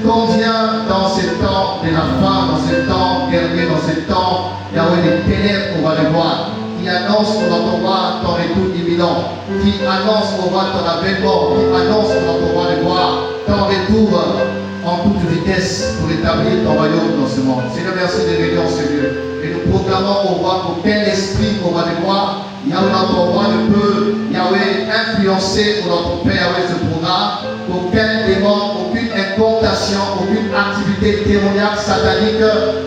convient dans ces temps de la fin, dans ces temps derniers, dans ces temps, Yahweh, des ténèbres, on va les voir. Qui annonce qu'on va voir ton retour imminent, qui annonce qu'on va ton avènement, qui annonce qu'on va le voir ton retour en toute vitesse pour établir ton royaume dans ce monde. Seigneur, merci de venir en ce lieu. Et nous proclamons au roi qu'aucun esprit qu'on va le voir, Yahweh, notre roi ne peut, Yahweh, influencer pour notre Père, Yahweh, ce programme, qu'aucun démon, aucune incantation, aucune activité démoniaque, satanique,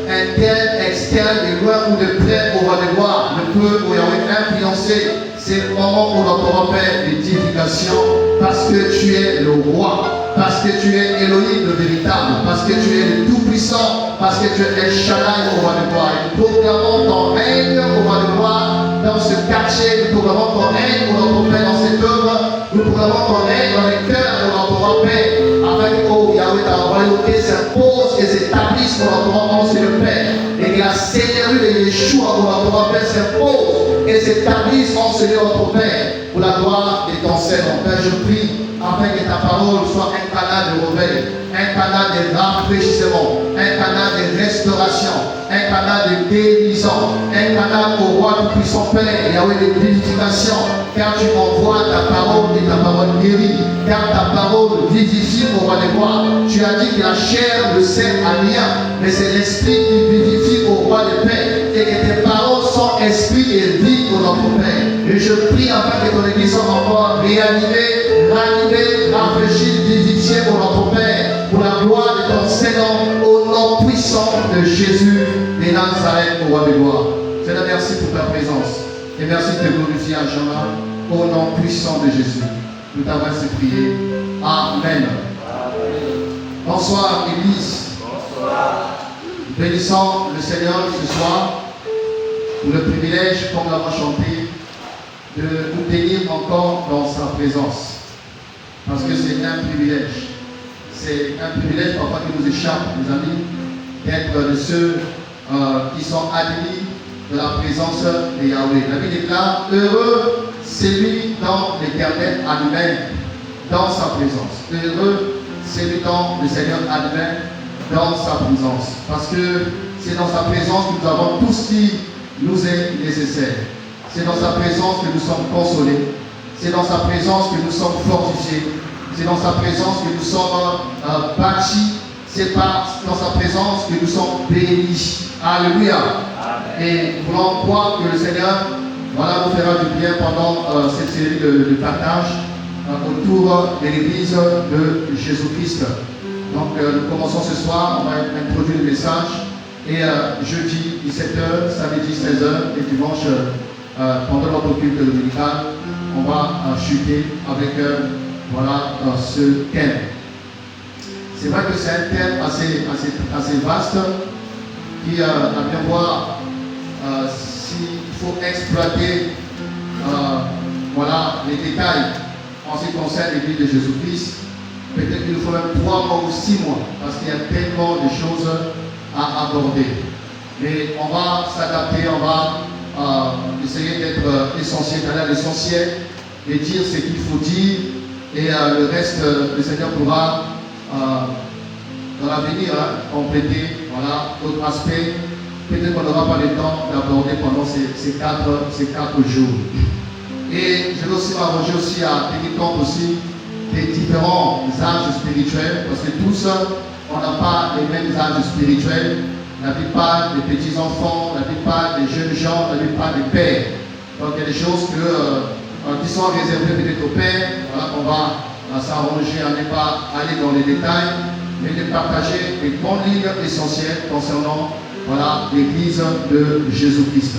interne, externe, de loin ou de près, on va le voir, ne peut, Yahweh, influencer ces moments où notre Père d'édification, parce que tu es le roi. Parce que tu es Elohim le véritable, parce que tu es le tout-puissant, parce que tu es El Shaddai, on va le voir. Nous proclamons ton règne, on va le voir dans ce quartier, nous proclamons ton règne, on notre Père dans cette œuvre, nous proclamons ton règne dans les cœurs de notre Père, afin que, oh Yahweh, ta royauté s'impose et s'établisse pour notre nom, c'est le Père, et que la seigneurie de Yeshua, pour notre Père, s'impose et s'établisse en ce lieu, notre Père, pour la gloire de ton Seigneur. Père, je prie afin que ta parole soit un canal de réveil, un canal de rafraîchissement, un canal de restauration, un canal de guérison, un canal au roi tout-puissant Père, Yahweh, de vivification, car tu envoies ta parole et ta parole guérit, car ta parole vivifie pour les voir. Tu as dit que la chair ne sert à rien, mais c'est l'esprit qui vivifie au roi de paix, et que tes paroles sont esprit et vie pour notre Père. Et je prie afin que ton église soit encore réanimée, ranimée, rafraîchie, vivifiée pour notre Père, pour la gloire de ton Seigneur, au nom puissant de Jésus de Nazareth, au roi de gloire. Seigneur, merci pour ta présence. Et merci de te glorifier à jamais, au nom puissant de Jésus. Nous t'avons ainsi prié. Amen. Bonsoir, Église. Bonsoir. Bénissons le Seigneur ce soir pour le privilège, comme nous l'avons chanté, de nous tenir encore dans sa présence. Parce que c'est un privilège. C'est un privilège parfois qui nous échappe, mes amis, d'être de ceux qui sont admis de la présence de Yahweh. La Bible déclare, heureux celui dans l'Éternel admet dans sa présence. Heureux celui dans le Seigneur admet dans sa présence. Parce que c'est dans sa présence que nous avons tout ce qui nous est nécessaire. C'est dans sa présence que nous sommes consolés. C'est dans sa présence que nous sommes fortifiés. C'est dans sa présence que nous sommes bâtis. C'est dans sa présence que nous sommes bénis. Alléluia. Amen. Et nous voulons croire que le Seigneur nous fera du bien pendant cette série de partage autour de l'Église de Jésus-Christ. Donc nous commençons ce soir, on va introduire le message. Et jeudi 17h, samedi 16h et dimanche pendant notre culte dominical, on va chuter avec ce thème. C'est vrai que c'est un thème assez vaste qui, à bien voir, s'il faut exploiter les détails en ce qui concerne l'Église de Jésus-Christ, peut-être qu'il nous faut même 3 mois ou 6 mois, parce qu'il y a tellement de choses à aborder. Mais on va s'adapter, on va essayer d'être essentiel, d'aller à l'essentiel, et dire ce qu'il faut dire, et le reste, le Seigneur pourra dans l'avenir compléter d'autres aspects. Peut-être qu'on n'aura pas le temps d'aborder pendant ces 4 jours. Et je veux aussi m'arranger aussi à tenir compte aussi des différents âges spirituels, parce que tous, on n'a pas les mêmes âges spirituels. La plupart des petits-enfants, la plupart des jeunes gens, la plupart des pères. Donc il y a des choses qui sont réservées peut-être aux pères. On va s'arranger à ne pas aller dans les détails, mais de partager les grandes lignes essentielles concernant l'Église de Jésus-Christ.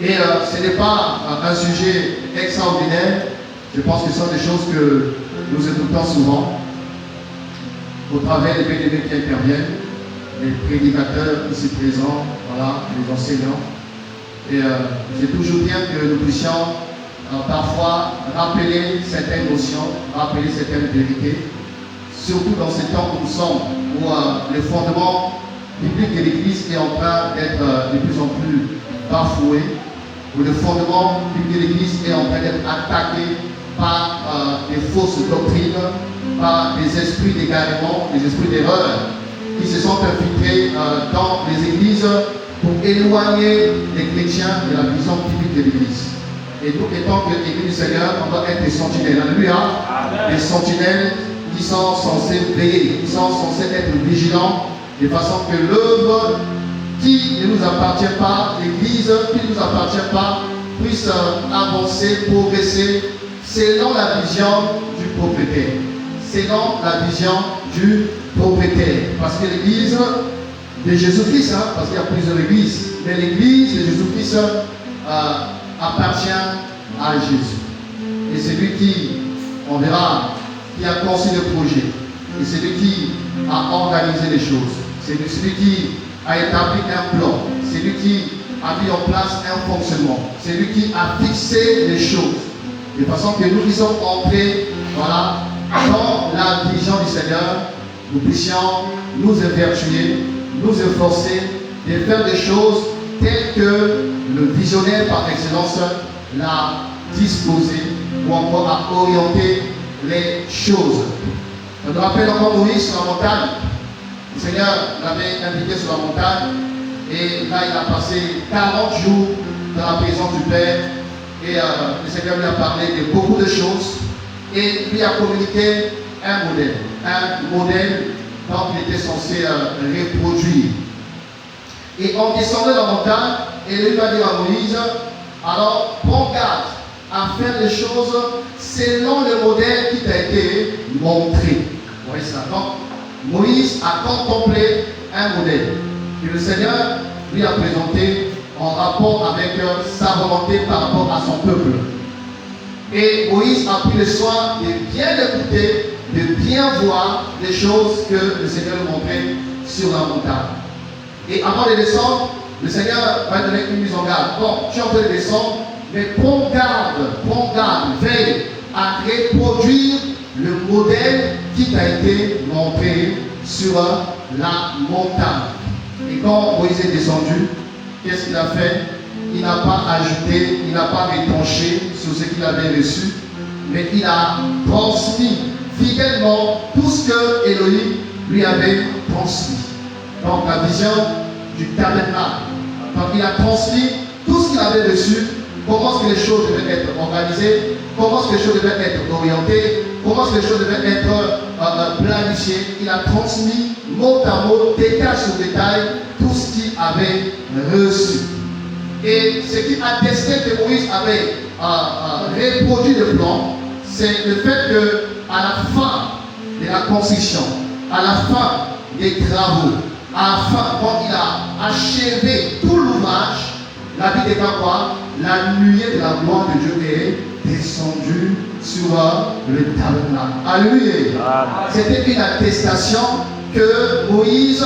Et ce n'est pas un sujet extraordinaire. Je pense que ce sont des choses que nous écoutons souvent au travers des bénévoles qui interviennent, les prédicateurs ici présents, les enseignants. Et c'est toujours bien que nous puissions parfois rappeler certaines notions, rappeler certaines vérités, surtout dans ces temps où nous sommes, où le fondement biblique de l'Église est en train d'être de plus en plus bafoué, où le fondement biblique de l'Église est en train d'être attaqué par des fausses doctrines, par des esprits d'égarement, des esprits d'erreur qui se sont infiltrés dans les églises pour éloigner les chrétiens de la vision biblique de l'église. Et nous, étant que l'église du Seigneur, on doit être des sentinelles. Alléluia. Des sentinelles qui sont censés veiller, qui sont censés être vigilants, de façon que l'œuvre qui ne nous appartient pas, l'église qui ne nous appartient pas, puisse avancer, progresser selon la vision du prophète. Selon la vision du prophète. Parce que l'église de Jésus-Christ, parce qu'il y a plusieurs églises, mais l'église de Jésus-Christ appartient à Jésus. Et c'est lui qui, on verra, qui a conçu le projet. Et c'est lui qui a organisé les choses. C'est celui qui a établi un plan. C'est lui qui a mis en place un fonctionnement. C'est lui qui a fixé les choses. De façon que nous qui sommes entrés, voilà, dans la vision du Seigneur, nous puissions nous évertuer, nous efforcer de faire des choses telles que le visionnaire par excellence l'a disposé ou encore a orienté les choses. Je me rappelle encore Moïse sur la montagne. Le Seigneur l'avait invité sur la montagne et là il a passé 40 jours dans la présence du Père et le Seigneur lui a parlé de beaucoup de choses et lui a communiqué un modèle dont il était censé reproduire. Et on descendait la montagne et lui va dire à Moïse, alors prends garde à faire les choses selon le modèle qui t'a été montré. Vous voyez ça? Donc, Moïse a contemplé un modèle que le Seigneur lui a présenté en rapport avec sa volonté par rapport à son peuple. Et Moïse a pris le soin de bien écouter, de bien voir les choses que le Seigneur lui montrait sur la montagne. Et avant de descendre, le Seigneur va donner une mise en garde. Bon, tu es en train de descendre, mais prends garde, veille à reproduire le modèle qui t'a été montré sur la montagne. Et quand Moïse est descendu, qu'est-ce qu'il a fait? Il n'a pas ajouté, il n'a pas retranché sur ce qu'il avait reçu, mais il a transmis fidèlement tout ce que Elohim lui avait transmis. Donc la vision du tabernacle. Donc il a transmis tout ce qu'il avait reçu, comment est-ce que les choses devaient être organisées, comment est-ce que les choses devaient être orientées, comment est-ce que les choses devaient être planifiées. Il a transmis mot à mot, détail sur détail, tout ce qu'il avait reçu. Et ce qui attestait que Moïse avait reproduit le plan, c'est le fait qu'à la fin de la construction, à la fin des travaux, à la fin, quand il a achevé tout l'ouvrage, la Bible déclare quoi? La nuée de la gloire de Dieu est descendue sur le tabernacle. Alléluia. C'était une attestation que Moïse,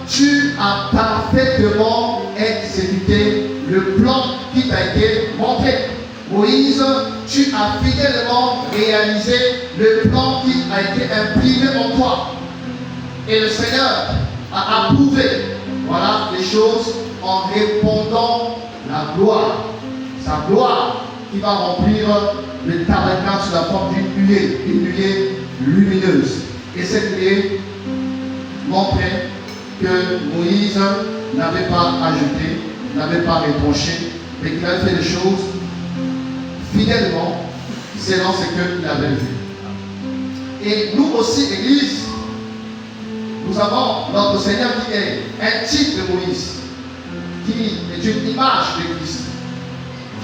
tu as parfaitement exécuté le plan qui t'a été montré. Moïse, tu as fidèlement réalisé le plan qui a été imprimé en toi. Et le Seigneur a approuvé, voilà, les choses en répondant la gloire. Sa gloire qui va remplir le tabernacle sous la forme d'une nuée lumineuse. Et cette nuée montrait que Moïse n'avait pas ajouté, n'avait pas retranché, mais qu'il avait fait les choses fidèlement selon ce qu'il avait vu. Et nous aussi, Église, nous avons notre Seigneur qui est un type de Moïse, qui est une image de Christ,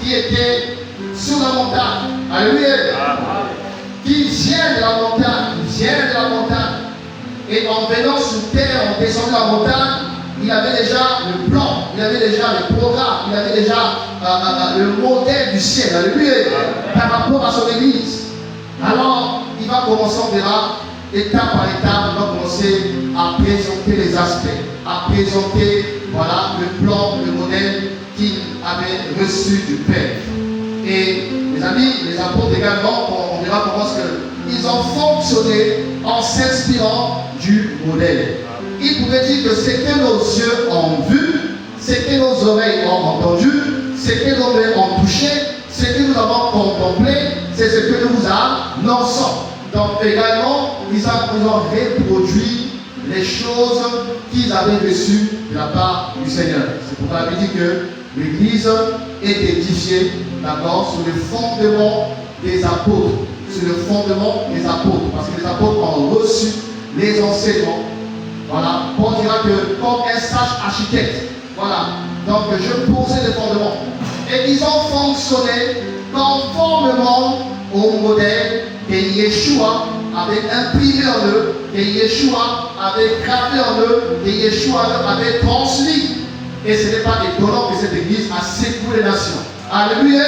qui était sur la montagne. Alléluia. Qui vient de la montagne, Et en venant sur terre, en descendant la montagne, il avait déjà le plan, il avait déjà le programme, il avait déjà le modèle du ciel. Alléluia. Par rapport à son église. Alors, il va commencer, on verra, étape par étape, il va commencer à présenter les aspects, à présenter, voilà, le plan, le modèle qu'il avait reçu du Père. Et les amis, les apôtres également, on verra comment ils ont fonctionné en s'inspirant du modèle. Ils pouvaient dire que ce que nos yeux ont vu, ce que nos oreilles ont entendu, ce que nos mains ont touché, ce que nous avons contemplé, c'est ce que nous annonçons. Donc également, ils ont reproduit les choses qu'ils avaient reçues de la part du Seigneur. C'est pourquoi la Bible dit que l'Église est édifiée, d'accord, sur le fondement des apôtres. Sur le fondement des apôtres. Parce que les apôtres ont reçu les enseignements. Voilà. On dira que comme un sage architecte. Voilà. Donc je posais les fondements. Et ils ont fonctionné conformément au modèle que Yeshua avait imprimé en eux, que Yeshua avait gravé en eux, que Yeshua avait transmis. Et ce n'est pas étonnant que cette église a secoué les nations. Alléluia!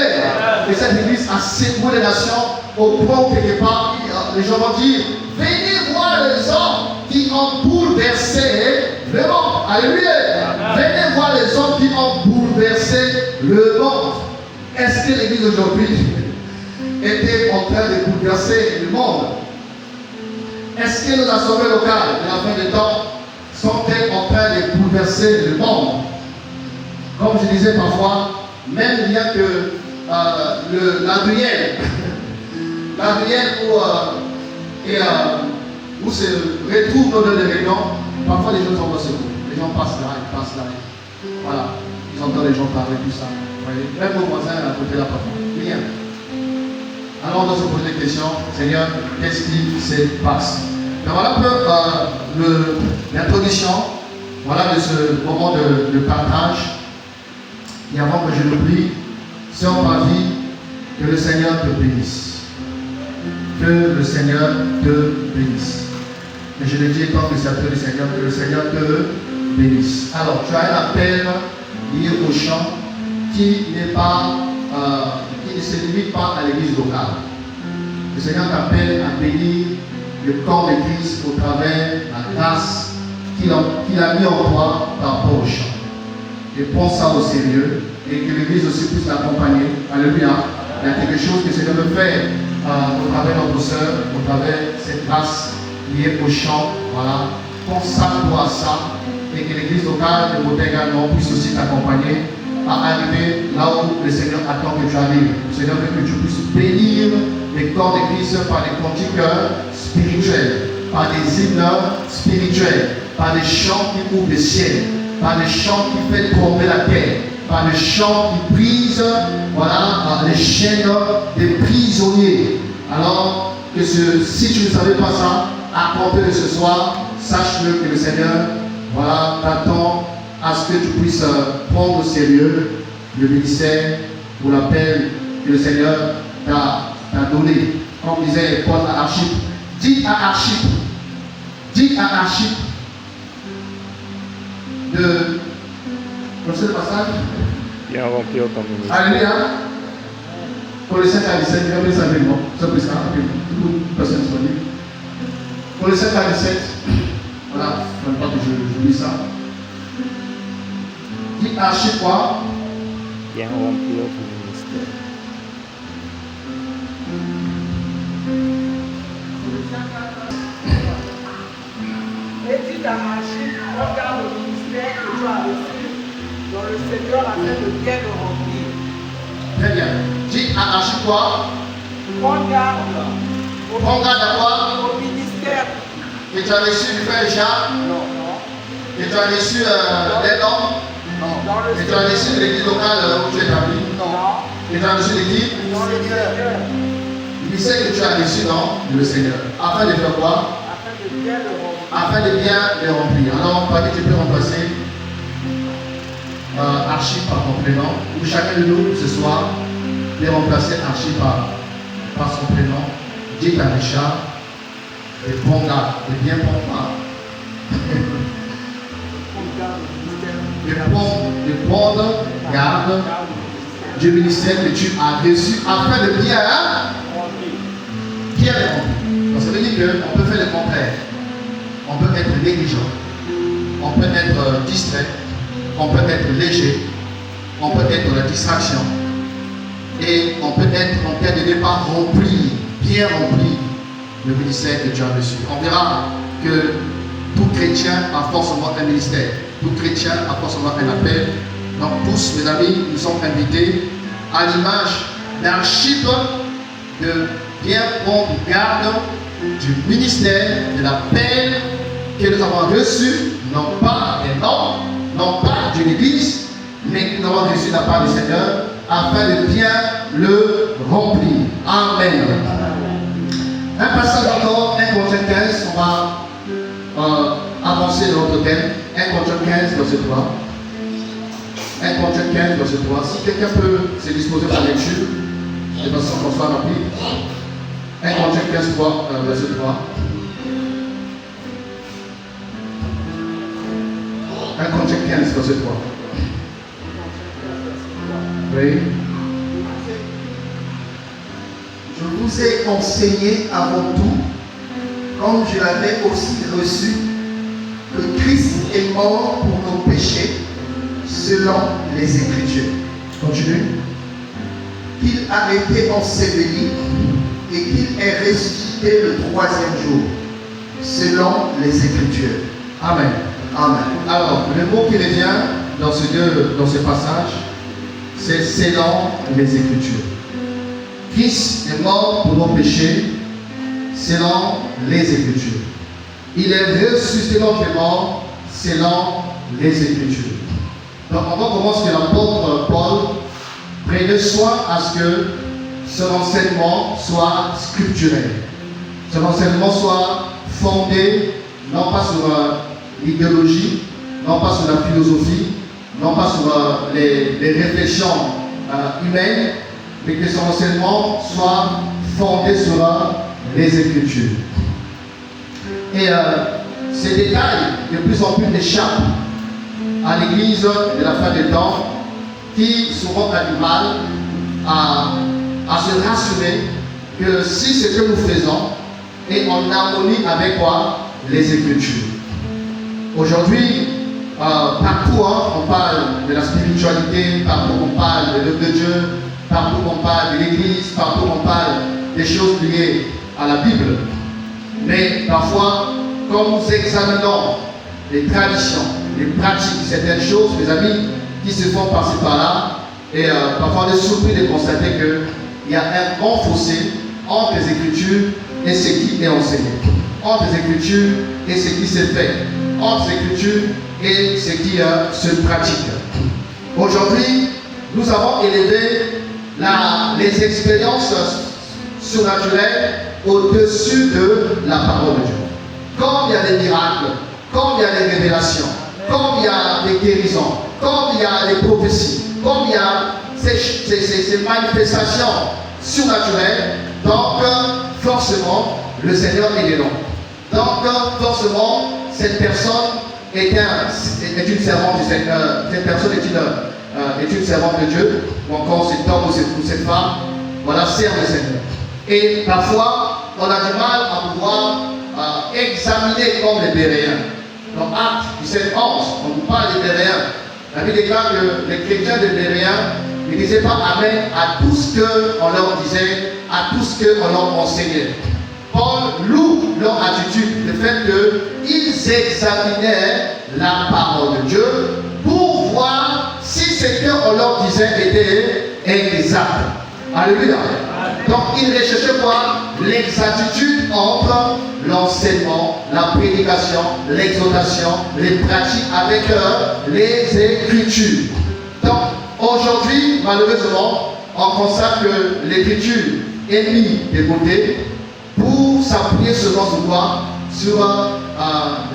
Et cette église a secoué les nations au point où quelque part, les gens vont dire, venez voir les hommes qui ont bouleversé le monde. Alléluia! Venez voir les hommes qui ont bouleversé le monde. Est-ce que l'église aujourd'hui était en train de bouleverser le monde? Est-ce que nos assemblées locales de la fin des temps sont-elles en train de bouleverser le monde? Comme je disais parfois, même il n'y a que l'Adrienne où se retrouvent nos deux réunions, parfois les gens sont pas secours. Les gens passent là, ils passent là. Voilà, ils entendent les gens parler, tout ça. Vous voyez? Même nos voisins à côté là, parfois. Rien. Alors on doit se poser des questions. Seigneur, qu'est-ce qui se passe? Et voilà un peu l'introduction, voilà, de ce moment de partage. Et avant que je l'oublie, c'est ma vie, que le Seigneur te bénisse. Que le Seigneur te bénisse. Et je le dis étant que c'est appelé le Seigneur, que le Seigneur te bénisse. Alors, tu as un appel lié au chant qui n'est pas, qui ne se limite pas à l'église locale. Le Seigneur t'appelle à bénir le corps de Christ au travers de la grâce qu'il a mis en toi par rapport au chant. Et prends ça au sérieux et que l'église aussi puisse l'accompagner. Alléluia. Il y a quelque chose que le Seigneur veut faire au travers de notre soeur, au travers de cette grâce liée au chant. Voilà. Consacre-toi à ça et que l'église locale de Beauté également puisse aussi t'accompagner à arriver là où le Seigneur attend que tu arrives. Le Seigneur veut que tu puisses bénir les corps de Christ par des cantiques spirituels, par des hymnes spirituels, par des chants qui ouvrent le ciel, par des chants qui font tomber la terre, par des chants qui brisent, voilà, les chaînes des prisonniers. Alors que si tu ne savais pas ça, à compter de ce soir, sache-le que le Seigneur, voilà, t'attend à ce que tu puisses prendre au sérieux le ministère ou l'appel que le Seigneur t'a donné. Comme disait Paul à Archip, dites à Archip de. Vous connaissez le passage? Alléluia. Pour les 5 à 17, il y a plus simplement. C'est plus ça, toute personne disponible. Pour les 5 à 17, voilà, je ne veux pas que je lis ça. Dites à Archip quoi? Bien rempli au ministère. Et dit à Archip, regarde le ministère que tu as reçu dans le Seigneur afin de bien le remplir. Très bien. Dites à Archip quoi? Prends garde à quoi? au ministère. Que tu as reçu du frère Jacques? Non. Que tu as reçu d'un homme? Non. Dans le Que tu as reçu de l'église locale où tu es établi? Non. Que tu as reçu de qui? Dans le Seigneur. Il sait que tu as reçu dans le Seigneur. Afin de faire quoi? Afin de bien le remplir. Afin de bien les remplir. Alors, Paris, tu peux remplacer Archip par ton prénom. Ou chacun de nous, ce soir, peut remplacer Archip par son prénom. Dites à Richard, et prends garde, et bien prends garde. De prendre garde du ministère que tu as reçu afin de bien les remplir. Donc ça veut dire qu'on peut faire le contraire. On peut être négligent, on peut être distrait, on peut être léger, on peut être la distraction et on peut être en cas de départ rempli, bien rempli le ministère que tu as reçu. On verra que tout chrétien a forcément un ministère, tout chrétien a forcément un appel. Donc tous, mes amis, nous sommes invités à l'image d'Archip de bien prendre garde du ministère, de l'appel que nous avons reçu, non pas des noms, non pas d'une église, mais que nous avons reçu de la part du Seigneur, afin de bien le remplir. Amen. Un passage encore, 1 Corinthiens 15, on va avancer dans notre thème. 1 Corinthiens 15, verset 3. 1 Corinthiens 15, verset 3. Si quelqu'un peut se disposer pour la lecture, de façon qu'on soit rempli. 1 Corinthiens 15, 3, verset 3. 1 Corinthiens 15, verset 3. Oui. Je vous ai enseigné avant tout, comme je l'avais aussi reçu, que Christ est mort pour nos péchés, selon les Écritures. Continue. Qu'il a été enseveli et qu'il est ressuscité le troisième jour, selon les Écritures. Amen. Amen. Alors, le mot qui revient dans ce passage, c'est selon les Écritures. Christ est mort pour nos péchés, selon les Écritures. Il est ressuscité notre mort, selon les Écritures. Donc, on va commencer que l'apôtre Paul prenait soin à ce que son enseignement soit scripturel. Son enseignement soit fondé non pas sur l'idéologie, non pas sur la philosophie, non pas sur les réflexions humaines, mais que son enseignement soit fondé sur les Écritures. Et ces détails de plus en plus échappent à l'Église de la fin des temps, qui souvent a du mal à se rassurer que si ce que nous faisons est en harmonie avec quoi? Les Écritures. Aujourd'hui, partout on parle de la spiritualité, partout on parle de l'œuvre de Dieu, partout on parle de l'Église, partout on parle des choses liées à la Bible. Mais parfois, quand nous examinons les traditions, les pratiques, certaines choses, mes amis, qui se font par-ci par-là, et parfois on est surpris de constater qu'il y a un grand fossé entre les Écritures et ce qui est enseigné, entre les Écritures et ce qui se fait, entre les Écritures et ce qui se pratique. Aujourd'hui, nous avons élevé les expériences surnaturelles au-dessus de la parole de Dieu. Comme il y a des miracles, comme il y a des révélations, comme il y a des guérisons, comme il y a des prophéties, comme il y a ces manifestations surnaturelles, donc forcément le Seigneur est dedans. Donc forcément cette personne est une servante du Seigneur, cette personne est une servante de Dieu, ou encore cet homme ou cette femme, voilà, sert le Seigneur. Et parfois on a du mal à pouvoir examiner comme les Béréens. Dans Actes 17, 11, on nous parle des Béréens. La Bible déclare que les chrétiens des Béréens ne disaient pas Amen à tout ce qu'on leur disait, à tout ce qu'on leur enseignait. Paul loue leur attitude, le fait qu'ils examinaient la parole de Dieu pour voir si ce qu'on leur disait était exact. Alléluia. Donc ils recherchaient quoi? L'exactitude entre l'enseignement, la prédication, l'exhortation, les pratiques avec les Écritures. Donc aujourd'hui, malheureusement, on constate que l'Écriture est mise de côté pour s'appuyer seulement sur quoi? Sur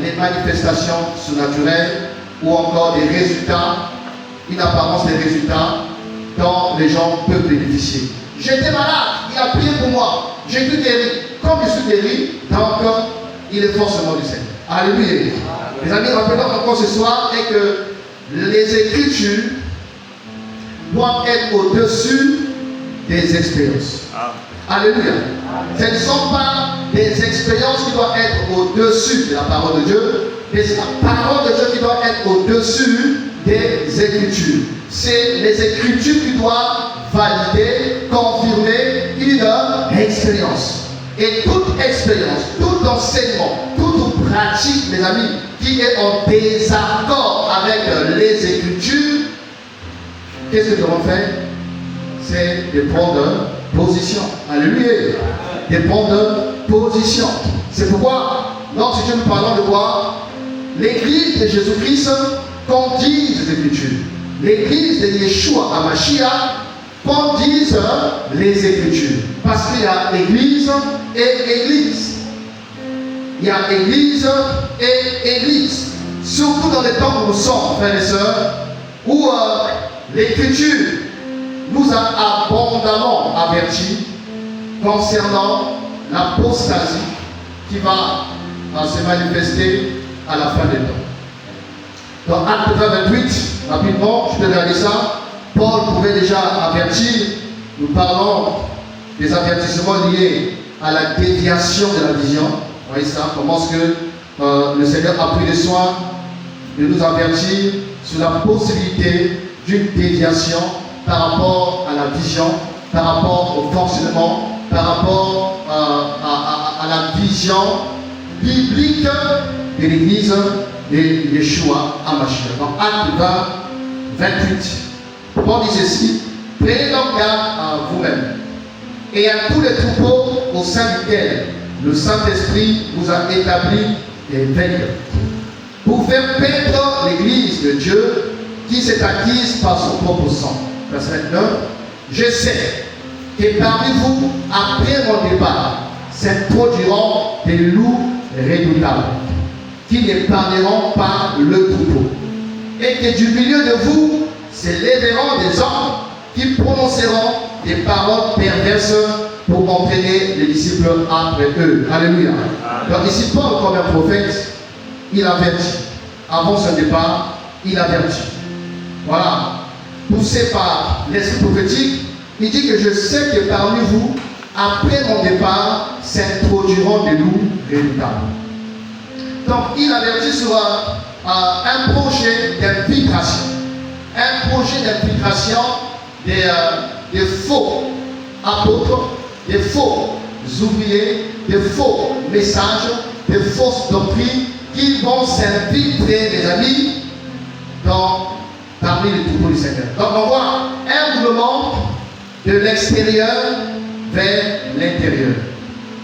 les manifestations surnaturelles ou encore des résultats, une apparence des résultats dont les gens peuvent bénéficier. J'étais malade, il a prié pour moi, j'ai été guéri. Comme je suis guéri, donc il est forcément du Seigneur. Alléluia. Les amis, rappelons encore ce soir est que les Écritures doivent être au-dessus des expériences. Alléluia. Ce ne sont pas des expériences qui doivent être au-dessus de la parole de Dieu, mais c'est la parole de Dieu qui doit être au-dessus des Écritures. C'est les Écritures qui doivent valider, confirmer une expérience. Et toute expérience, tout enseignement, toute pratique, mes amis, qui est en désaccord avec les Écritures, qu'est-ce que nous devons faire? C'est de prendre position. Alléluia. De prendre position. C'est pourquoi, lorsque nous parlons de quoi, l'église de Jésus-Christ condise les Écritures. L'église de Yeshua HaMashiach condise les Écritures. Parce qu'il y a église et église. Il y a église et église. Surtout dans les temps où nous sommes, frères et sœurs, où l'Écriture nous a abondamment avertis concernant l'apostasie qui va se manifester à la fin des temps. Dans Acte 28, rapidement, je peux regarder ça, Paul pouvait déjà avertir, nous parlons des avertissements liés à la déviation de la vision. Vous voyez ça, comment est-ce que le Seigneur a pris le soin de nous avertir sur la possibilité d'une déviation par rapport à la vision, par rapport au fonctionnement, par rapport à la vision biblique de l'église de Yeshua HaMashiach. Dans Acte 20, 28, Paul dit ceci: prenez donc garde à vous-même et à tous les troupeaux au sein duquel le Saint-Esprit vous a établi des vainqueurs, pour faire paître l'église de Dieu qui s'est acquise par son propre sang. Verset 29. Je sais que parmi vous, après mon départ, s'introduiront des loups redoutables qui n'épargneront pas le troupeau, et que du milieu de vous s'élèveront des hommes qui prononceront des paroles perverses pour entraîner les disciples après eux. Alléluia. Donc ici, Paul, comme un prophète, il avertit. Avant son départ, il avertit. Voilà. Poussé par l'esprit prophétique, il dit que je sais que parmi vous, après mon départ, s'introduiront des loups redoutables. Donc il avertit sur un projet d'infiltration. Un projet d'infiltration des faux apôtres, des faux ouvriers, des faux messages, des fausses doctrines qui vont s'infiltrer, les amis, parmi les troupeaux du Seigneur. Donc on voit un mouvement de l'extérieur vers l'intérieur.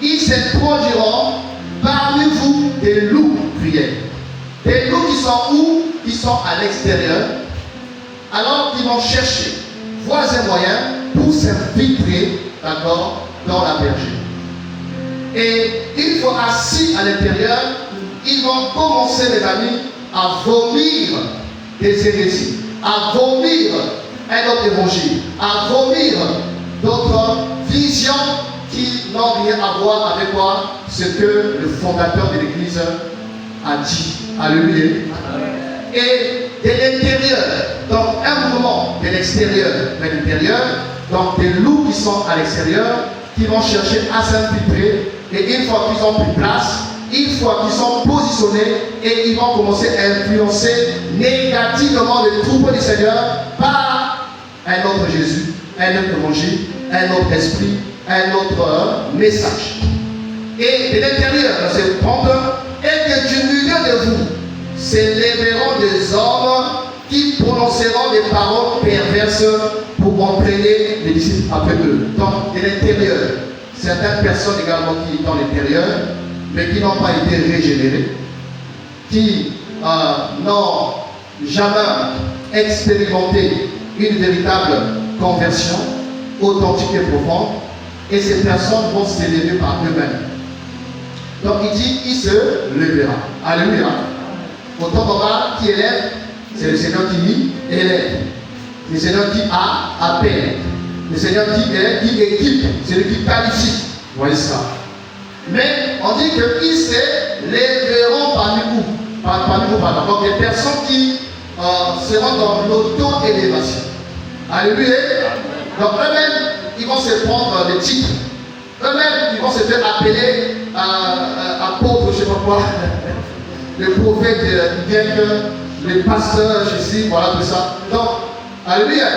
Ils s'introduiront parmi vous des loups criés. Des loups qui sont où? Qui sont à l'extérieur. Alors qu'ils vont chercher voies et moyens pour s'infiltrer, d'accord, dans la bergerie. Et une fois assis à l'intérieur, ils vont commencer, les amis, à vomir des hérésies, à vomir un autre évangile, à vomir d'autres visions qui n'ont rien à voir avec quoi? Ce que le fondateur de l'Église a dit. Alléluia. Et de l'intérieur, donc un mouvement de l'extérieur vers l'intérieur, donc des loups qui sont à l'extérieur, qui vont chercher à s'infiltrer, et une fois qu'ils ont pris place, une fois qu'ils sont positionnés, et ils vont commencer à influencer négativement le troupeau du Seigneur par un autre Jésus, un autre évangile, un autre esprit, un autre message. Et de l'intérieur, verset 30, et que du milieu de vous s'élèveront des hommes qui prononceront des paroles perverses pour entraîner les disciples après eux. Donc, de l'intérieur, certaines personnes également qui sont dans l'intérieur, mais qui n'ont pas été régénérées, qui n'ont jamais expérimenté une véritable conversion authentique et profonde, et ces personnes vont s'élever par eux-mêmes. Donc il dit, il se lèvera. Alléluia. Autant d'abord qui élève, c'est le Seigneur qui élève. Le Seigneur qui appelle. Le Seigneur qui équipe, c'est lui qui qualifie. Vous voyez ça. Mais on dit qu'ils se lèveront parmi vous. Parmi vous, pardon. Donc les personnes qui seront dans l'auto-élévation. Alléluia. Donc eux-mêmes, ils vont se prendre des titres. Eux-mêmes, ils vont se faire appeler apôtre, je ne sais pas quoi. Le prophète, il vient que le pasteur, je sais, voilà tout ça. Donc, alléluia.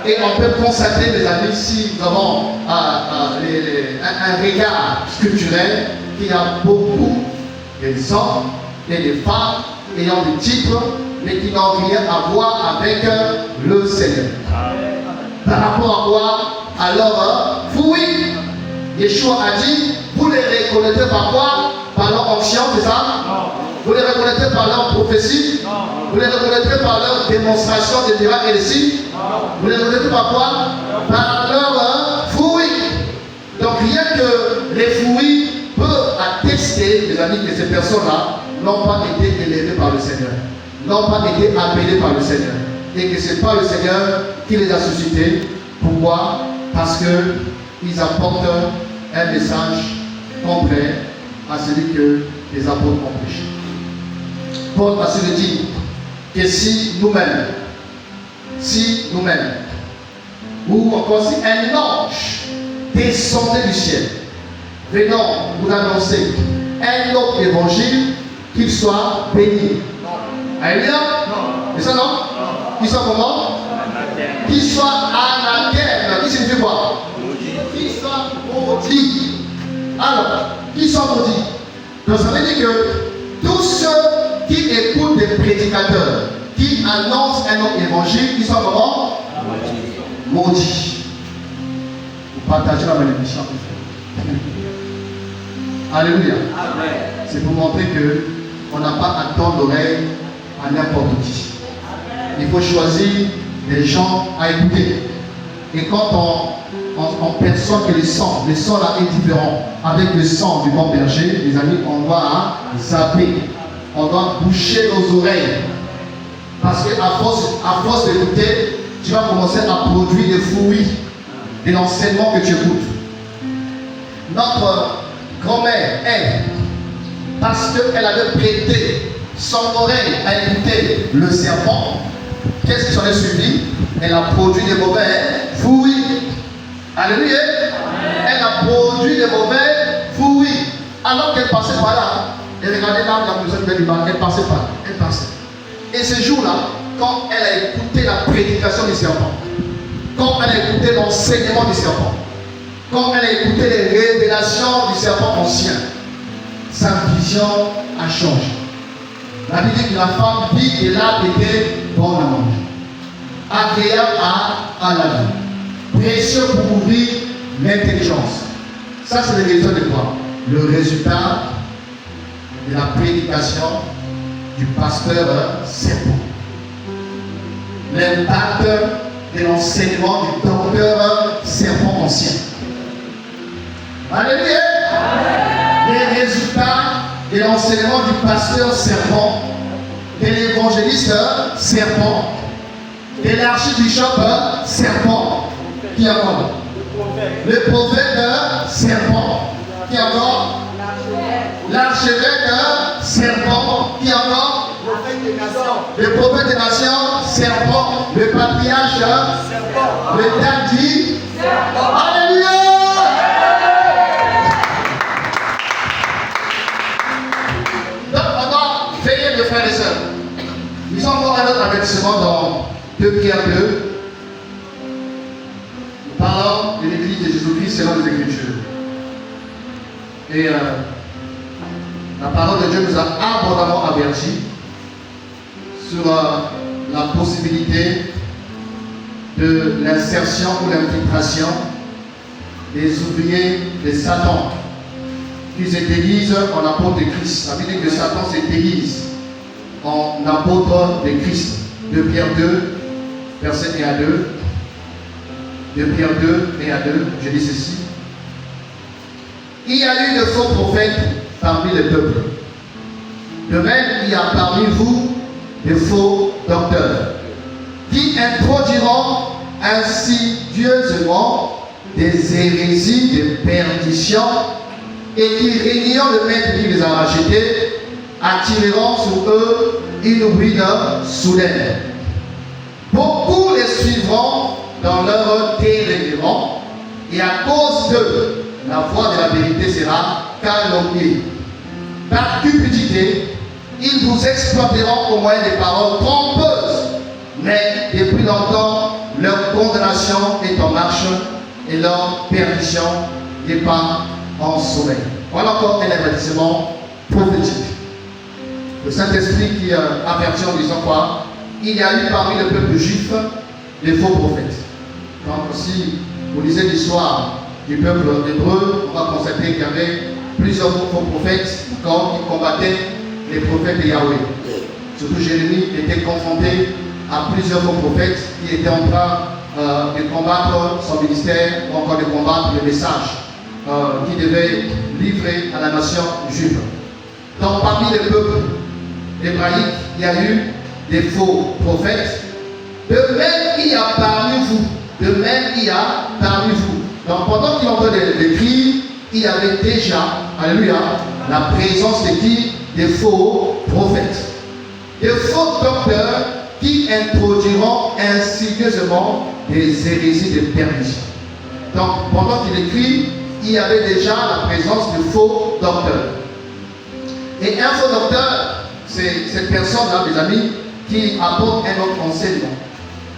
Et on peut constater, mes amis, si nous avons un regard scripturel, qu'il y a beaucoup des hommes et des femmes ayant des titres, mais qui n'ont rien à voir avec le Seigneur. Par rapport à quoi? Alors, vous, oui, Yeshua a dit, vous les reconnaîtrez par quoi? Par leur onction, c'est ça? Vous les reconnaîtrez par leur prophétie? Vous les reconnaîtrez par leur démonstration de miracles et de signes? Vous les reconnaîtrez par quoi? Par leur fruits. Donc rien que les fruits peuvent attester, mes amis, que ces personnes-là n'ont pas été élevées par le Seigneur, n'ont pas été appelées par le Seigneur. Et que ce n'est pas le Seigneur qui les a suscités. Pourquoi? Parce qu'ils apportent un message complet à celui que les apôtres ont prêché. Paul a su le dire que si nous-mêmes, ou encore si un ange descendait du ciel, venant vous annoncer un autre évangile, qu'il soit béni. Alléluia. C'est ça, non? Qu'il soit comment? Qu'il soit anathème. Qui signifie quoi? Qu'il soit maudit. Alors, qu'il soit maudit. Donc ça veut dire que tous ceux qui écoutent des prédicateurs qui annoncent un autre évangile, ils sont comment? Maudits. Vous partagez la bénédiction. Alléluia. C'est pour montrer qu'on n'a pas à tendre l'oreille à n'importe qui. Il faut choisir des gens à écouter. Et quand on perçoit que le sang là est différent avec le sang du bon berger, les amis, on doit zapper. On doit boucher nos oreilles. Parce qu'à force d'écouter, tu vas commencer à produire des fruits de l'enseignement que tu écoutes. Notre grand-mère, elle, parce qu'elle avait prêté son oreille à écouter le serpent, qu'est-ce qui s'en est suivi? Elle a produit des mauvais fruits. Alléluia. Elle a produit des mauvais fruits. Alors qu'elle passait par là, elle regardait l'âme la personne de l'humain, elle passait par là. Elle passait. Et ce jour-là, quand elle a écouté la prédication du serpent, quand elle a écouté l'enseignement du serpent, quand elle a écouté les révélations du serpent ancien, sa vision a changé. La Bible dit que la femme vit et là était bonne à manger, agréable à la vie, précieux pour ouvrir l'intelligence. Ça, c'est le résultat de quoi? Le résultat de la prédication du pasteur serpent. L'impact de l'enseignement du docteur serpent ancien. Alléluia. Les résultats de l'enseignement du pasteur serpent, de l'évangéliste serpent, de l'archibishop serpent, qui encore? Le prophète serpent, qui encore? L'archevêque serpent, qui encore? Le prophète des nations serpent, le patriarche serpent, le daddy serpent. Alléluia. Donc on doit veiller, mes frères et sœurs. Nous avons encore un autre avertissement dans 2 Pierre 2. Nous parlons de l'église de Jésus-Christ selon les Écritures. Et la parole de Dieu nous a abondamment avertis sur la possibilité de l'insertion ou l'infiltration des ouvriers de Satan qui se déguisent en apôtres de Christ. Ça veut dire que Satan se déguise en apôtre de Christ. 2 Pierre 2, versets 1 à 2. 2 Pierre 2, 1 à 2, je dis ceci. Il y a eu de faux prophètes parmi le peuple. De même, il y a parmi vous de faux docteurs qui introduiront insidieusement des hérésies de perdition et qui, régnant le maître qui les a rachetés, attireront sur eux une ruine soudaine. Beaucoup les suivront dans leur dérèglement et à cause d'eux, la voie de la vérité sera calomniée. Par cupidité, ils vous exploiteront au moyen des paroles trompeuses. Mais depuis longtemps, leur condamnation est en marche et leur perdition n'est pas en sommeil. Voilà encore un avertissement prophétique. Le Saint-Esprit qui avertit en disant quoi? Il y a eu parmi le peuple juif des faux prophètes. Donc si vous lisez l'histoire du peuple hébreu, on va constater qu'il y avait plusieurs faux prophètes quand ils combattaient les prophètes de Yahweh. Surtout Jérémie était confronté à plusieurs faux prophètes qui étaient en train de combattre son ministère ou encore de combattre le message qu'il devait livrer à la nation juive. Donc parmi les peuples hébraïques, il y a eu des faux prophètes. De même, il y a parmi vous. De même, il y a parmi vous. Donc pendant qu'il entendait les cris, il y avait déjà, alléluia, la présence de qui? Des faux prophètes. Des faux docteurs qui introduiront insidieusement des hérésies de perdition. Donc pendant qu'il écrit, il y avait déjà la présence de faux docteurs. Et un faux docteur, c'est cette personne-là, mes amis, qui apporte un autre enseignement.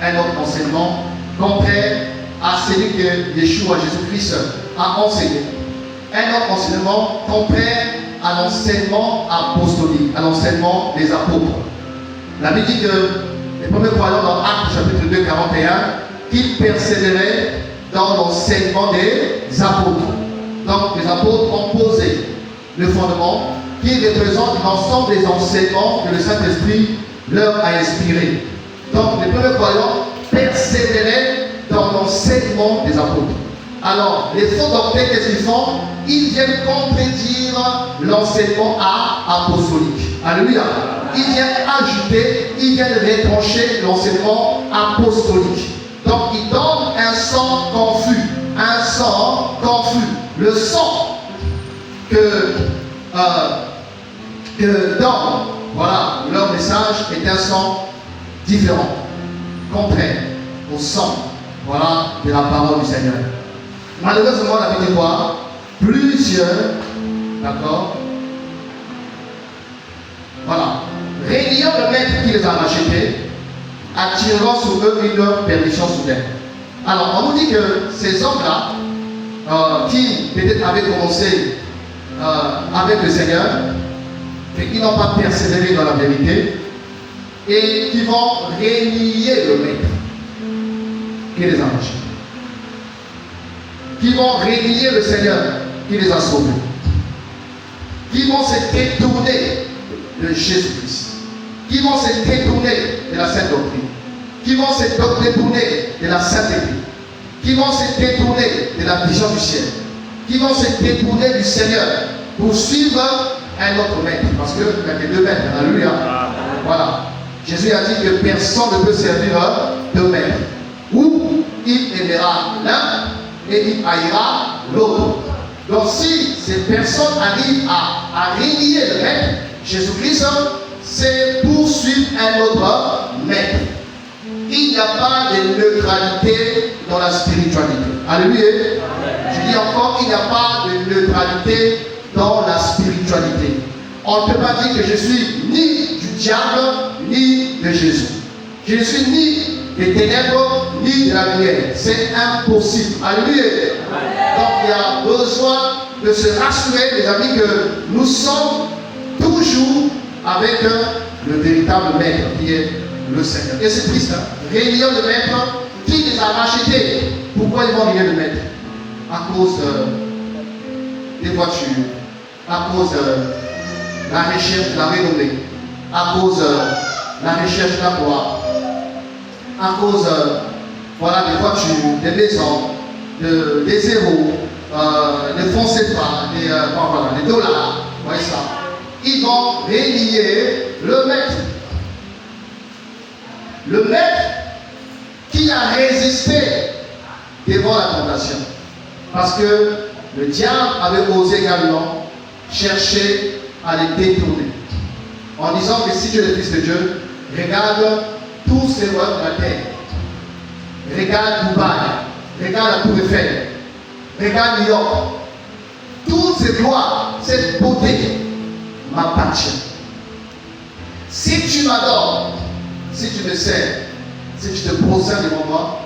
Un autre enseignement contraire à celui que Yeshua, Jésus-Christ, a enseigné. Un autre enseignement contraire à l'enseignement apostolique, à l'enseignement des apôtres. La Bible dit que les premiers croyants dans Actes chapitre 2, 41, qu'ils persévéraient dans l'enseignement des apôtres. Donc les apôtres ont posé le fondement qui représente l'ensemble des enseignements que le Saint-Esprit leur a inspirés. Donc les premiers croyants persévéraient dans l'enseignement des apôtres. Alors, les faux docteurs, qu'est-ce qu'ils font? Ils viennent contredire l'enseignement apostolique. Alléluia. Ils viennent ajouter, ils viennent retrancher l'enseignement apostolique. Donc, ils donnent un sang confus. Un sang confus. Le sang que dans leur message est un sang différent, contraire au sang de la parole du Seigneur. Malheureusement, la Bible dit quoi? Plusieurs, d'accord, régnant le maître qui les a rachetés, attirant sur eux une perdition soudaine. Alors, on nous dit que ces hommes-là, qui peut-être avaient commencé avec le Seigneur, mais qui n'ont pas persévéré dans la vérité, et qui vont renier le maître qui les a rachetés. Qui vont renier le Seigneur qui les a sauvés. Qui vont se détourner de Jésus-Christ. Qui vont se détourner de la Sainte Doctrine. Qui vont se détourner de la Sainte Écriture. Qui vont se détourner de la vision du ciel. Qui vont se détourner du Seigneur pour suivre un autre maître. Parce qu'il n'y a que deux maîtres. Alléluia. Voilà. Jésus a dit que personne ne peut servir deux maîtres. Ou il aimera l'un et il haïra l'autre. Donc si ces personnes arrivent à renier le maître, Jésus-Christ, c'est pour suivre un autre maître. Il n'y a pas de neutralité dans la spiritualité. Alléluia. Je dis encore, il n'y a pas de neutralité dans la spiritualité. On ne peut pas dire que je suis ni du diable, ni de Jésus. Je ne suis ni des ténèbres, ni de la lumière. C'est impossible. Alléluia. Donc il y a besoin de se rassurer, les amis, que nous sommes toujours avec le véritable maître qui est le Seigneur. Et c'est triste, hein? Réunir le maître qui les a rachetés. Pourquoi ils vont réunir le maître? À cause des voitures, à cause de la recherche de la renommée, à cause de la recherche de la gloire, à cause des voitures, des maisons, des zéros, des fonds CFA, des dollars, voyez ça. Ils vont renier le maître. Le maître qui a résisté devant la tentation. Parce que le diable avait osé également chercher à les détourner. En disant que si tu es le Fils de Dieu, regarde tous ces rois de la terre. Regarde Dubaï, regarde la Tour Eiffel, regarde New York. Toutes ces gloires, cette beauté m'appartient. Si tu m'adores, si tu me sers, si tu te procèdes devant moi,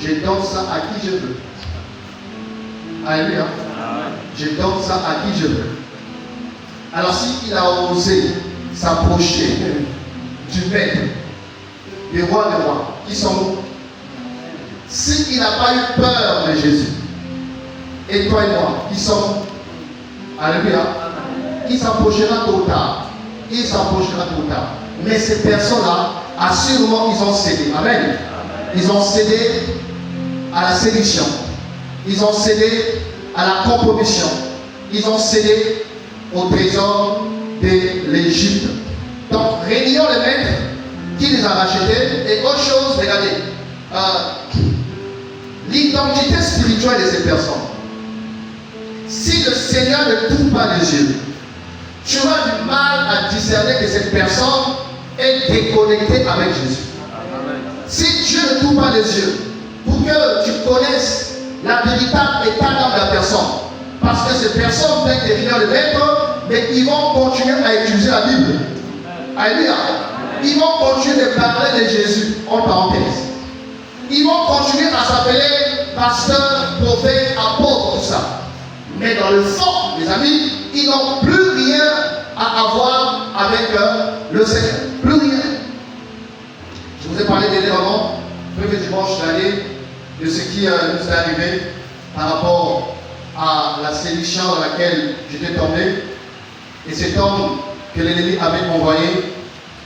je donne ça à qui je veux. Alléluia. Je donne ça à qui je veux. Alors s'il a osé s'approcher du maître, des rois des rois, qui sont nous, s'il n'a pas eu peur de Jésus, et toi et moi, qui sommes Alléluia. Il s'approchera tôt ou tard. Il s'approchera tôt ou tard. Mais ces personnes-là, assurément, ils ont cédé. Amen. Ils ont cédé à la séduction. Ils ont cédé à la compromission. Ils ont cédé au trésor de l'Égypte. Donc, réunions les maîtres qui les a rachetés. Et autre chose, regardez, l'identité spirituelle de ces personnes. Si le Seigneur ne t'ouvre pas les yeux, tu auras du mal à discerner que cette personne est déconnectée avec Jésus. Si Dieu ne t'ouvre pas les yeux pour que tu connaisses la véritable état d'âme de la personne, parce que ces personnes peuvent devenir le maître, mais ils vont continuer à utiliser la Bible. Alléluia. Ils vont continuer de parler de Jésus, en parenthèse. Ils vont continuer à s'appeler pasteur, prophète, apôtre, tout ça. Mais dans le fond, mes amis, ils n'ont plus rien à avoir avec le Seigneur. Plus rien. Je vous ai parlé dernièrement, le premier dimanche de l'année, de ce qui nous est arrivé par rapport à la séduction dans laquelle j'étais tombé. Et cet homme que l'ennemi avait envoyé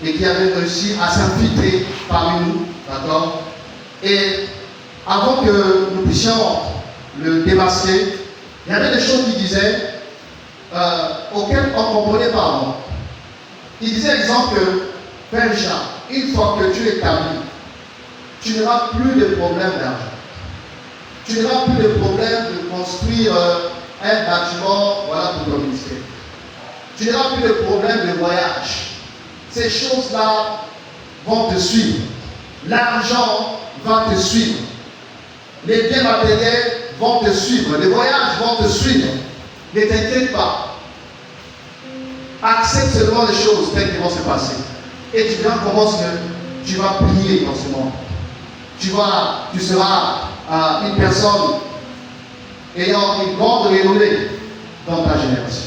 et qui avait réussi à s'infiltrer parmi nous. D'accord? Et avant que nous puissions le démasquer, il y avait des choses qu'il disait auxquelles on ne comprenait pas. Il disait, exemple, que Père Richard, une fois que tu es établi, tu n'auras plus de problème d'argent. Tu n'auras plus de problème de construire un bâtiment, voilà, pour ton ministère. Tu n'auras plus de problème de voyage. Ces choses-là vont te suivre. L'argent va te suivre. Les biens matériels vont te suivre. Les voyages vont te suivre. Ne t'inquiète pas. Accepte seulement les choses telles qu'elles vont se passer. Et tu verras comment tu vas prier dans ce monde. Tu seras une personne ayant une grande renommée dans ta génération.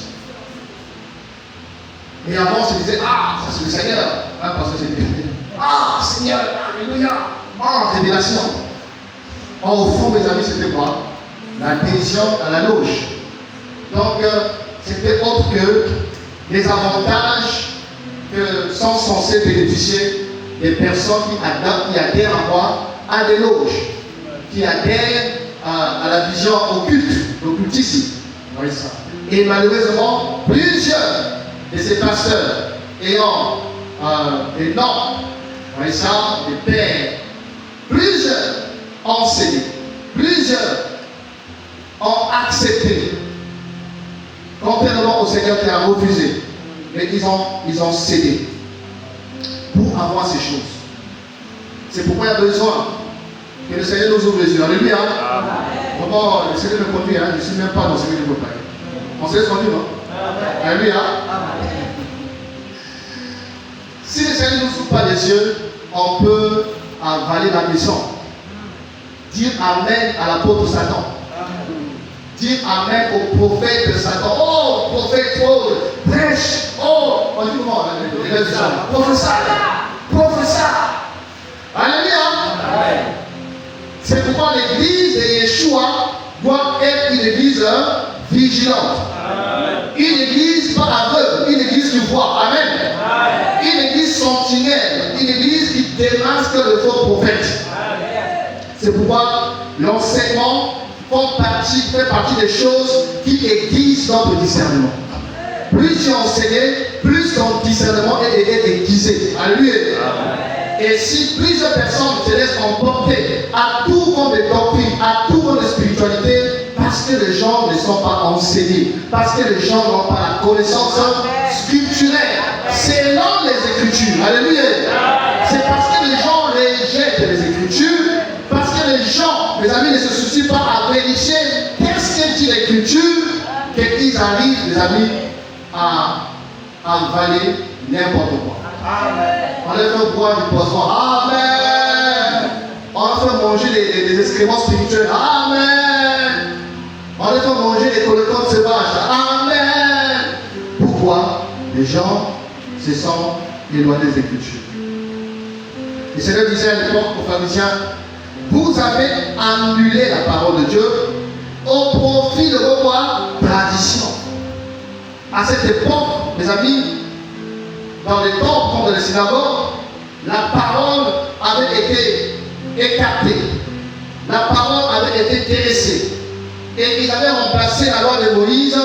Et avant, on se disait, ah, ça c'est le Seigneur. Hein, parce que c'est ah, Seigneur, alléluia. Ah, révélation. Or, au fond, mes amis, c'était quoi? L'adhésion à la loge. Donc, c'était autre que les avantages que sont censés bénéficier les personnes qui adhèrent à quoi? À des loges, qui adhèrent à la vision occulte, l'occultisme. Oui, ça. Et malheureusement, plusieurs de ces pasteurs ayant des noms, oui, ça, des pères, plusieurs ont cédé, plusieurs ont accepté, contrairement au Seigneur qui a refusé, mais ils ont cédé pour avoir ces choses. C'est pourquoi il y a besoin que le Seigneur nous ouvre les yeux. Alléluia. Vraiment, le Seigneur me conduit, je ne suis même pas dans ce que je veux parler. On s'est conduit, non? Alléluia. Si le Seigneur ne nous ouvre pas les yeux, on peut avaler la mission. Dire Amen à l'apôtre Satan. Dire Amen au prophète de Satan. Oh, prophète, oh, prêche. Oh, on dit comment? Professeur. Alléluia. C'est pourquoi l'église de Yeshua doit être une église vigilante. Une église pas aveugle, une église qui voit. Amen. Une église sentinelle, une église qui démasque le faux prophète. C'est pourquoi l'enseignement fait partie des choses qui aiguisent notre discernement. Plus tu es enseigné, plus ton discernement est aiguisé. Alléluia. Et si plusieurs personnes se laissent emporter à tout vent de doctrine, à tout vent de spiritualité, parce que les gens ne sont pas enseignés, parce que les gens n'ont pas la connaissance scripturaire, selon les Écritures. Alléluia. C'est parce que les gens rejettent les Écritures, parce que les gens, mes amis, ne se soucient pas à vérifier qu'est-ce que dit l'Écriture, qu'ils arrivent, mes amis, à avaler n'importe quoi. On les fait boire du poisson. Amen. On les fait manger des excréments spirituels. Amen. On les fait manger des collections sauvages. Amen. Pourquoi? Les gens se sont éloignés des Écritures. Le Seigneur disait à l'époque aux pharisiens, vous avez annulé la parole de Dieu au profit de vos traditions. À cette époque, mes amis, dans les temples comme dans les synagogues, la parole avait été écartée. La parole avait été délaissée. Et ils avaient remplacé la loi de Moïse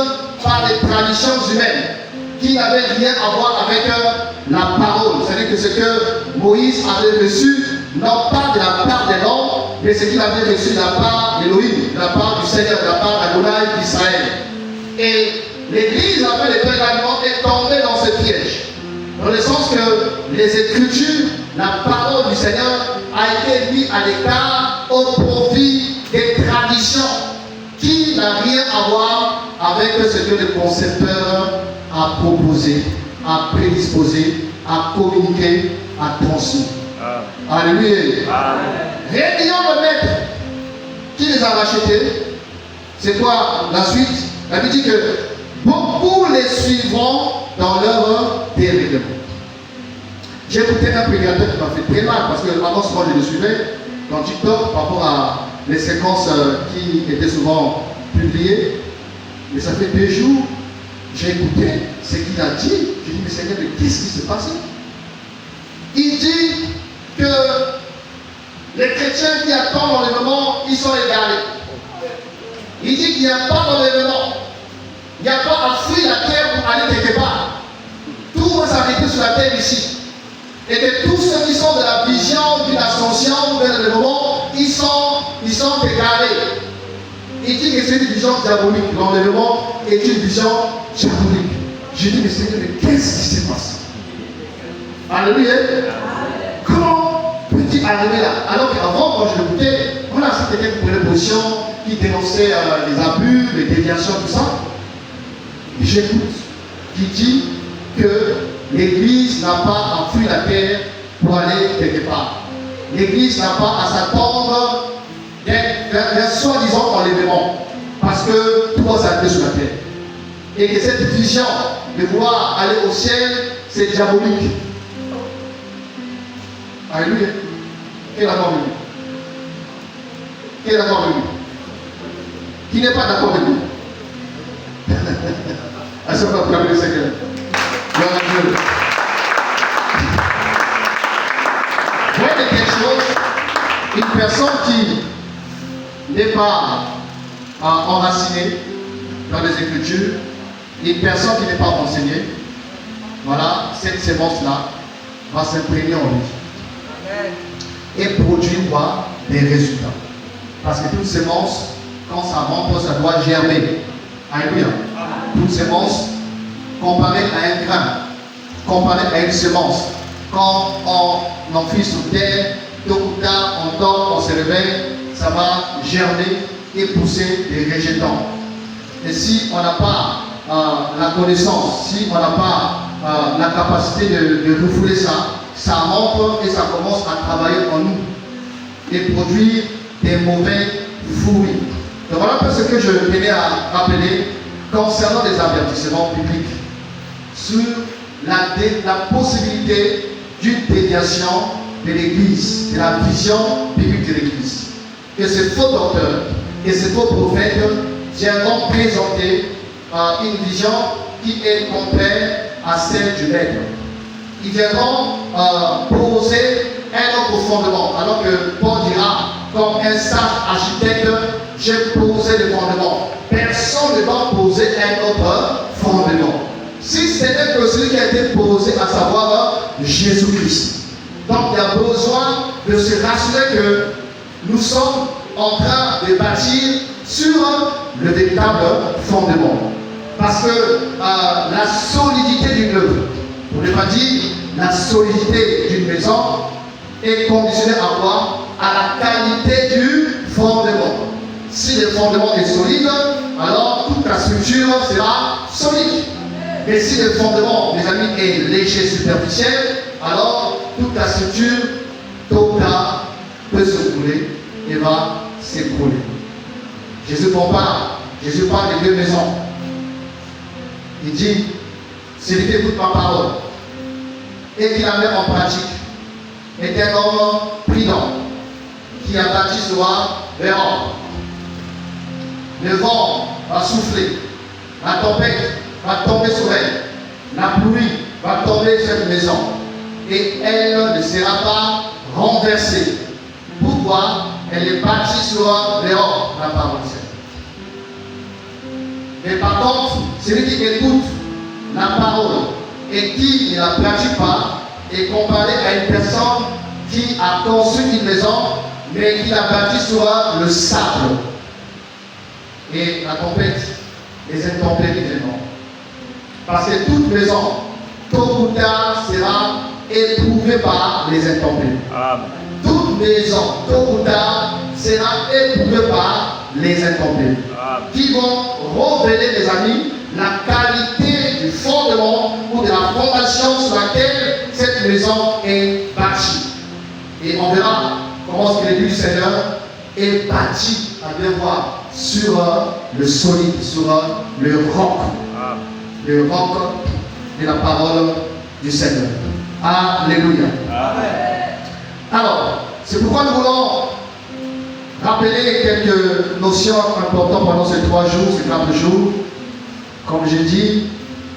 par des traditions humaines qui n'avaient rien à voir avec la parole. C'est-à-dire que ce que Moïse avait reçu, non pas de la part des hommes, mais ce qu'il avait reçu de la part d'Élohim, de la part du Seigneur, de la part d'Adonai d'Israël. Et l'Église, après le également, est tombée dans ce piège. Dans le sens que les Écritures, la parole du Seigneur a été mise à l'écart au profit des traditions qui n'a rien à voir avec ce que le concepteur a proposé, a prédisposé, a communiqué, a transmis. Alléluia. Réunion de maître qui les a rachetés. C'est quoi la suite? La Bible dit que beaucoup les suivront dans leur déréglement. J'ai écouté un prédicateur qui m'a fait très mal parce que avant souvent je le suivais dans TikTok par rapport à les séquences qui étaient souvent publiées. Mais ça fait 2 jours, j'ai écouté ce qu'il a dit. J'ai dit, mais Seigneur, mais qu'est-ce qui s'est passé? Il dit que les chrétiens qui attendent l'enlèvement, ils sont égarés. Il dit qu'il n'y a pas d'enlèvement. Il n'y a pas à fuir la terre pour aller quelque part. Tout va s'arrêter sur la terre ici. Et que tous ceux qui sont de la vision d'une ascension vers l'enlèvement, ils sont égarés. Il dit que c'est une vision diabolique. L'enlèvement est une vision diabolique. Je dis, mais Seigneur, mais qu'est-ce qui s'est passé? Alléluia. Comment peut-il arriver là? Alors qu'avant, quand je l'écoutais, on a vu quelqu'un qui prenait une position, qui dénonçait les abus, les déviations, tout ça. Et j'écoute, qui dit que l'Église n'a pas à fuir la terre pour aller quelque part. L'Église n'a pas à s'attendre d'un soi-disant enlèvement, parce que tout va s'arrêter sur la terre. Et que cette vision de vouloir aller au ciel, c'est diabolique. Alléluia. Qui est d'accord avec lui? Qui est d'accord avec lui? Qui n'est pas d'accord avec lui? À ce moment-là, le Seigneur. Gloire à Dieu. Voyez quelque chose, une personne qui n'est pas enracinée dans les Écritures, une personne qui n'est pas enseignée, voilà, cette sémence-là va s'imprégner en lui. Et produire quoi? Des résultats. Parce que toute sémence, quand ça rentre, ça doit germer. Alléluia. Toute sémence, comparée à un grain, comparée à une semence, quand on enfile sur terre, tôt ou tard, on dort, on se réveille, ça va germer et pousser des végétants. Et si on n'a pas la connaissance, si on n'a pas la capacité de refouler ça, ça rentre et ça commence à travailler en nous et produire des mauvais fruits. Donc voilà un peu ce que je tenais à rappeler concernant les avertissements bibliques sur la possibilité d'une déviation de l'Église, de la vision biblique de l'Église. Que ces faux docteurs et ces faux prophètes viendront présenter une vision qui est contraire à celle du Maître. Ils viendront poser un autre fondement, alors que Paul dira, comme un sage architecte, j'ai posé le fondement. Personne ne va poser un autre fondement. Si ce n'est que celui qui a été posé, à savoir Jésus-Christ. Donc il y a besoin de se rassurer que nous sommes en train de bâtir sur le véritable fondement. Parce que la solidité d'une œuvre, pour ne pas dire la solidité d'une maison, est conditionnée à quoi? À la qualité du fondement. Si le fondement est solide, alors toute la structure sera solide. Mais si le fondement, mes amis, est léger, superficiel, alors toute la structure, tôt ou tard, peut se couler et va s'écrouler. Jésus compare, Jésus parle des 2 maisons. Il dit, celui qui écoute ma parole et qui la met en pratique est un homme prudent qui a bâti soi vers le vent va souffler, la tempête va tomber sur elle. La pluie va tomber sur cette maison. Et elle ne sera pas renversée. Pourquoi? Elle est bâtie sur les rocs, la parole de Dieu. Mais par contre, celui qui écoute la parole et qui ne la pratique pas est comparé à une personne qui a construit une maison, mais qui l'a bâtie sur le sable. Et la tempête, les intempéries viendront. Parce que toute maison, tôt ou tard, sera éprouvée par les intempéries. Amen. Toute maison, tôt ou tard, sera éprouvée par les intempéries. Amen. Qui vont révéler, les amis, la qualité du fondement ou de la fondation sur laquelle cette maison est bâtie. Et on verra comment l'église du Seigneur est bâtie, à bien voir, sur le solide, sur le roc. Amen. Le roc de la parole du Seigneur. Alléluia. Amen. Alors, c'est pourquoi nous voulons rappeler quelques notions importantes pendant ces 3 jours, ces 4 jours. Comme j'ai dit,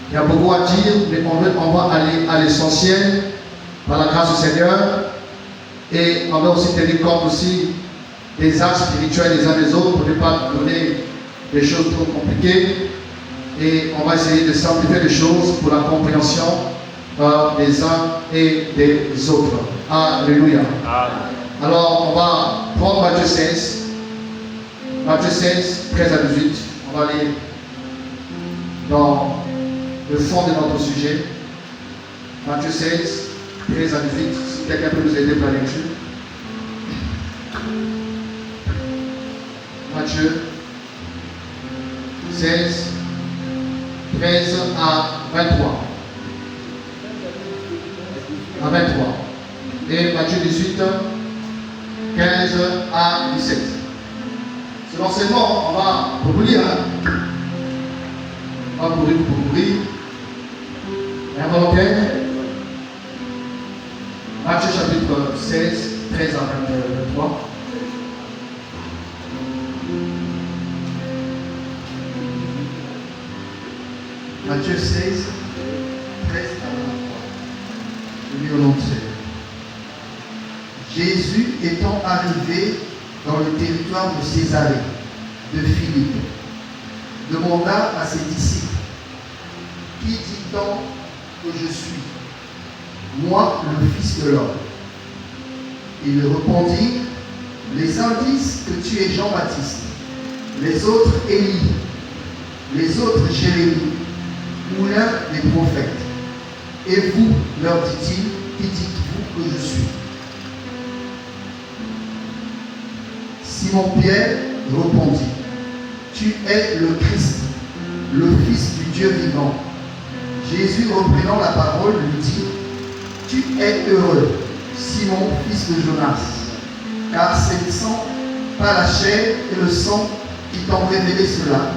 il y a beaucoup à dire, mais on va aller à l'essentiel par la grâce du Seigneur. Et on va aussi tenir compte aussi des actes spirituels des uns des autres pour ne pas donner des choses trop compliquées. Et on va essayer de simplifier les choses pour la compréhension des uns et des autres. Alléluia. Amen. Alors, on va prendre Matthieu 16. Matthieu 16, 13 à 18. On va aller dans le fond de notre sujet. Matthieu 16, 13 à 18. Si quelqu'un peut nous aider par la lecture. Matthieu 16, 13 à 23. À 23. Et Matthieu 18, 15 à 17. C'est l'enseignement, on va pour lire. On va pour lire. Un volontaire. Matthieu chapitre 16, 13 à 23. Matthieu 16, 13 à 23. Je lis au nom du Seigneur. Jésus étant arrivé dans le territoire de Césarée, de Philippe, demanda à ses disciples, qui dit-on que je suis? Moi, le Fils de l'homme. Il répondit, les uns disent que tu es Jean-Baptiste, les autres Élie, les autres Jérémie, ou l'un des prophètes. Et vous, leur dit-il, qui dites-vous que je suis? Simon-Pierre répondit, tu es le Christ, le Fils du Dieu vivant. Jésus, reprenant la parole, lui dit, tu es heureux, Simon, fils de Jonas, car ce ne sont pas la chair et le sang qui t'ont révélé cela,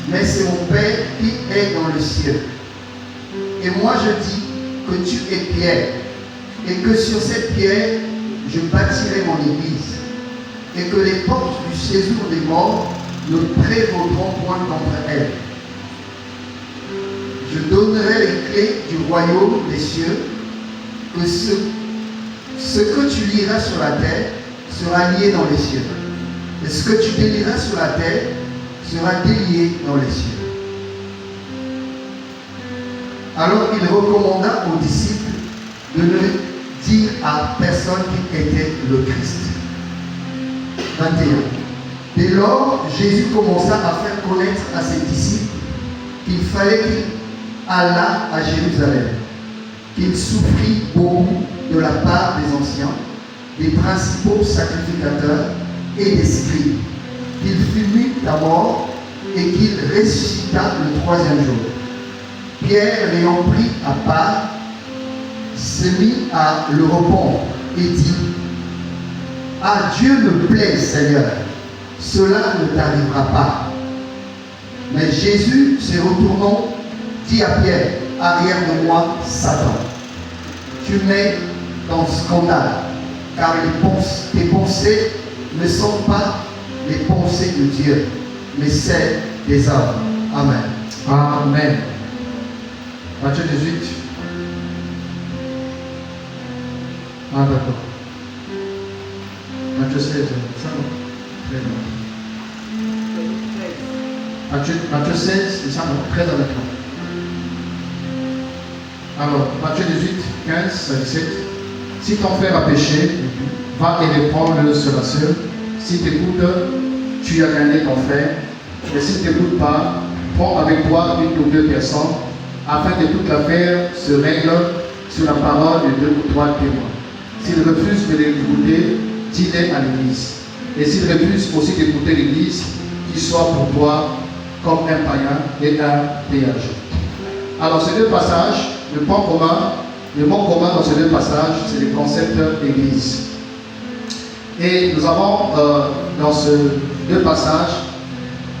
mais c'est mon Père qui est dans le ciel. Et moi je dis que tu es Pierre, et que sur cette pierre je bâtirai mon église, et que les portes du séjour des morts ne prévaudront point contre elle. Je donnerai les clés du royaume des cieux, que ce que tu liras sur la terre sera lié dans les cieux, et ce que tu délieras sur la terre sera délié dans les cieux. Alors il recommanda aux disciples de ne dire à personne qui était le Christ. 21. Dès lors, Jésus commença à faire connaître à ses disciples qu'il fallait qu'il allât à Jérusalem, qu'il souffrit beaucoup de la part des anciens, des principaux sacrificateurs et des scribes, qu'il fut mis à mort et qu'il ressuscita le 3e jour. Pierre, l'ayant pris à part, se mit à le répondre et dit, « À Dieu me plaît, Seigneur, cela ne t'arrivera pas. » Mais Jésus, se retournant, dit à Pierre, « Arrière de moi, Satan. Tu mets dans scandale, car tes pensées ne sont pas les pensées de Dieu, mais celles des hommes. » Amen. Amen. Matthieu 18. Ah d'accord. Matthieu 16, ça non? Très bien. Matthieu 16, c'est ça non? Très avec moi. Alors, Matthieu 18, 15 à 17. Si ton frère a péché, va et reprends-le seul à seul. Si t'écoute, tu as gagné ton frère. Et s'il ne t'écoute pas, prends avec toi une ou deux personnes, afin que toute l'affaire se règle sur la parole de 2 ou 3 témoins. S'il refuse de l'écouter, dis-le à l'église. Et s'il refuse aussi d'écouter l'église, qu'il soit pour toi comme un païen et un péage. Alors, ces deux passages, le mot commun dans ces deux passages, c'est le concept d'église. Et nous avons dans ces deux passages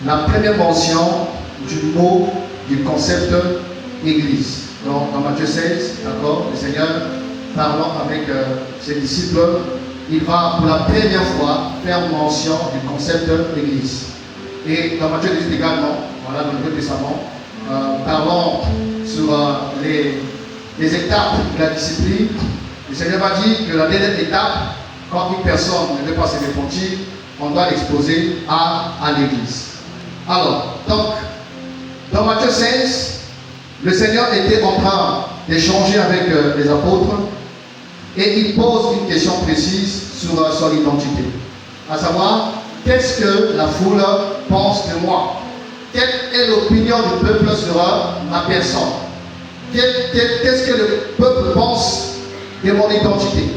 la première mention du mot, du concept église. Donc, dans Matthieu 16, d'accord, le Seigneur, parlant avec ses disciples, il va pour la première fois faire mention du concept église. Et dans Matthieu 18 également, voilà, dans le Nouveau Testament, parlant sur les étapes de la discipline, le Seigneur va dire que la dernière étape, quand une personne ne veut pas se repentir, on doit l'exposer à l'église. Alors, donc, dans Matthieu 16, le Seigneur était en train d'échanger avec les apôtres et il pose une question précise sur son identité. À savoir, qu'est-ce que la foule pense de moi? Quelle est l'opinion du peuple sur ma personne? Qu'est-ce que le peuple pense de mon identité?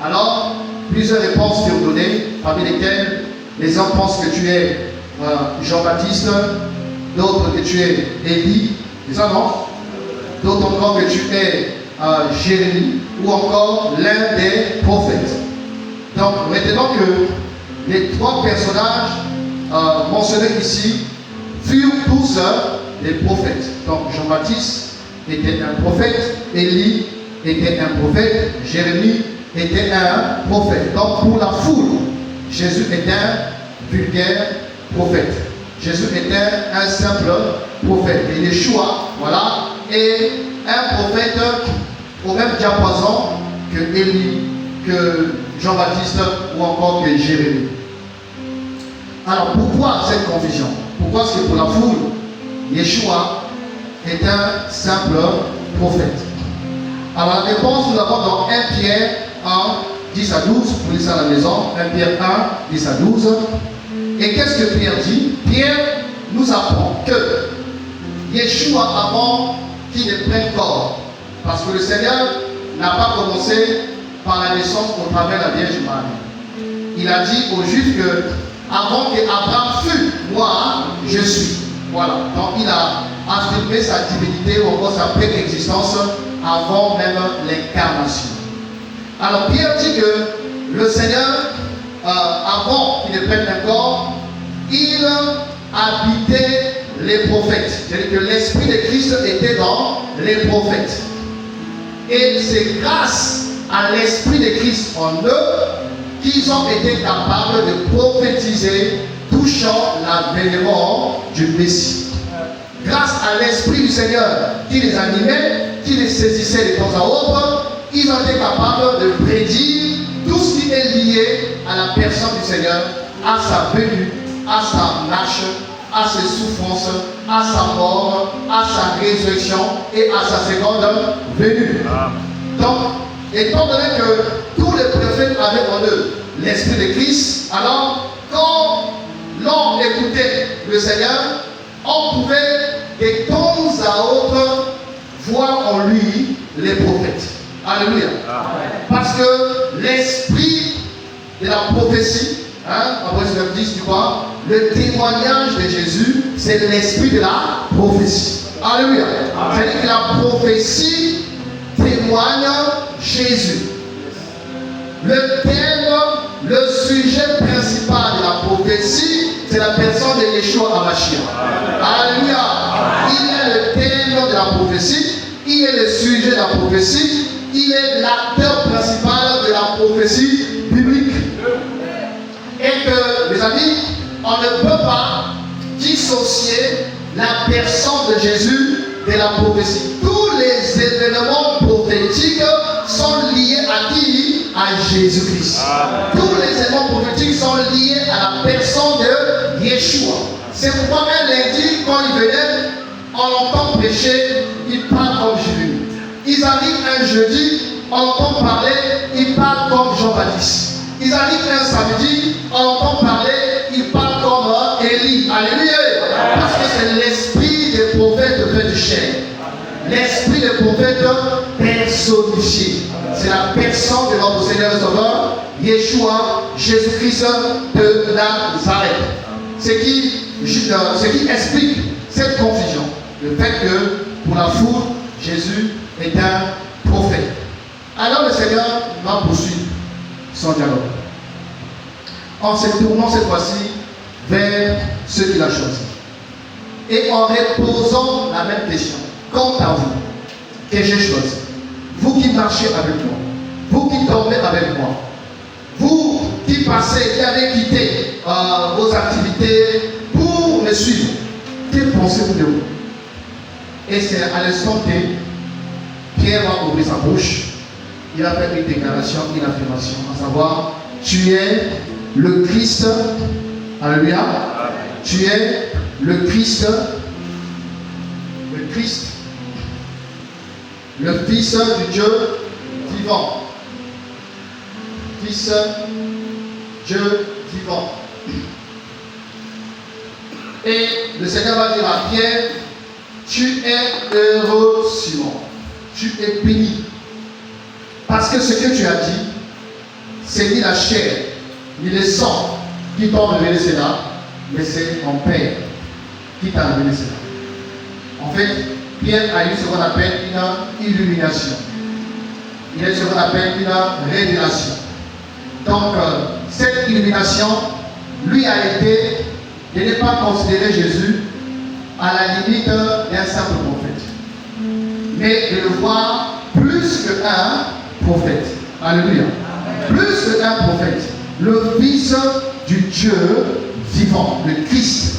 Alors, plusieurs réponses furent données, parmi lesquelles les uns pensent que tu es Jean-Baptiste, d'autres que tu es Élie, c'est ça non? D'autres encore que tu es Jérémie, ou encore l'un des prophètes. Donc, maintenant que les 3 personnages mentionnés ici furent tous des prophètes. Donc, Jean-Baptiste était un prophète, Élie était un prophète, Jérémie était un prophète. Donc, pour la foule, Jésus était un vulgaire prophète. Jésus était un simple prophète. Et Yeshua, voilà, est un prophète au même diapason que Élie, que Jean-Baptiste ou encore que Jérémie. Alors, pourquoi cette confusion? Pourquoi est-ce que pour la foule, Yeshua est un simple prophète? Alors, la réponse, nous l'avons dans 1 Pierre 1, 10 à 12, vous lisez à la maison, 1 Pierre 1, 10 à 12. Et qu'est-ce que Pierre dit? Pierre nous apprend que Yeshua, avant qu'il ne prenne corps, parce que le Seigneur n'a pas commencé par la naissance au travers de la Vierge Marie. Il a dit aux Juifs que avant qu'Abraham fût, moi, je suis. Voilà. Donc il a affirmé sa divinité ou encore sa préexistence avant même l'incarnation. Alors Pierre dit que le Seigneur, avant qu'il ne prenne un corps, il habitait les prophètes. C'est-à-dire que l'Esprit de Christ était dans les prophètes. Et c'est grâce à l'Esprit de Christ en eux qu'ils ont été capables de prophétiser touchant l'avènement du Messie. Grâce à l'Esprit du Seigneur qui les animait, qui les saisissait de temps à autre, ils ont été capables de prédire tout ce qui est lié à la personne du Seigneur, à sa venue, à sa marche, à ses souffrances, à sa mort, à sa résurrection et à sa seconde venue. Donc, étant donné que tous les prophètes avaient en eux l'Esprit de Christ, alors quand l'on écoutait le Seigneur, on pouvait de temps à autre voir en lui les prophètes. Alléluia. Parce que l'esprit de la prophétie, après 10, tu vois, le témoignage de Jésus, c'est l'esprit de la prophétie. Alléluia. C'est-à-dire que la prophétie témoigne Jésus. Le thème, le sujet principal de la prophétie, c'est la personne de Yeshua HaMashiach. Alléluia. Il est le thème de la prophétie, il est le sujet de la prophétie, il est l'acteur principal de la prophétie biblique. Et que, mes amis, on ne peut pas dissocier la personne de Jésus de la prophétie. Tous les événements prophétiques sont liés à qui? À Jésus-Christ. Tous les événements prophétiques sont liés à la personne de Yeshua. C'est pourquoi un lundi, quand il venait, on l'entend prêcher, il parle comme Jésus. Ils arrivent un jeudi, on l'entend parler, il parle comme Jean-Baptiste. Ils arrivent un samedi, on l'entend parler, il parle comme Élie. Alléluia. Parce que c'est l'esprit des prophètes de fait du chair. L'esprit des prophètes personnifié. C'est la personne de notre Seigneur et Sauveur, Yeshua, Jésus-Christ de Nazareth. Ce qui explique cette confusion. Le fait que pour la foule, Jésus est un prophète. Alors le Seigneur va poursuivre son dialogue. En se tournant cette fois-ci vers ceux qu'il a choisis. Et en reposant la même question. Quant à vous, que j'ai choisi, vous qui marchez avec moi, vous qui dormez avec moi, vous qui passez, qui avez quitté vos activités pour me suivre, que pensez-vous de vous? Et c'est à l'instant que Pierre va ouvrir sa bouche. Il a fait une déclaration, une affirmation, à savoir, tu es le Christ, alléluia, tu es le Christ, le Fils du Dieu vivant. Fils Dieu vivant. Et le Seigneur va dire à Pierre, tu es heureux, Simon. Tu es béni. Parce que ce que tu as dit, c'est ni la chair, ni le sang qui t'ont révélé cela, mais c'est mon Père qui t'a révélé cela. En fait, Pierre a eu ce qu'on appelle une illumination. Il a eu ce qu'on appelle une révélation. Donc, cette illumination, lui a été de ne pas considérer Jésus à la limite d'un simple prophète, mais de le voir plus qu'un prophète. Alléluia. Plus qu'un prophète. Le Fils du Dieu vivant, le Christ.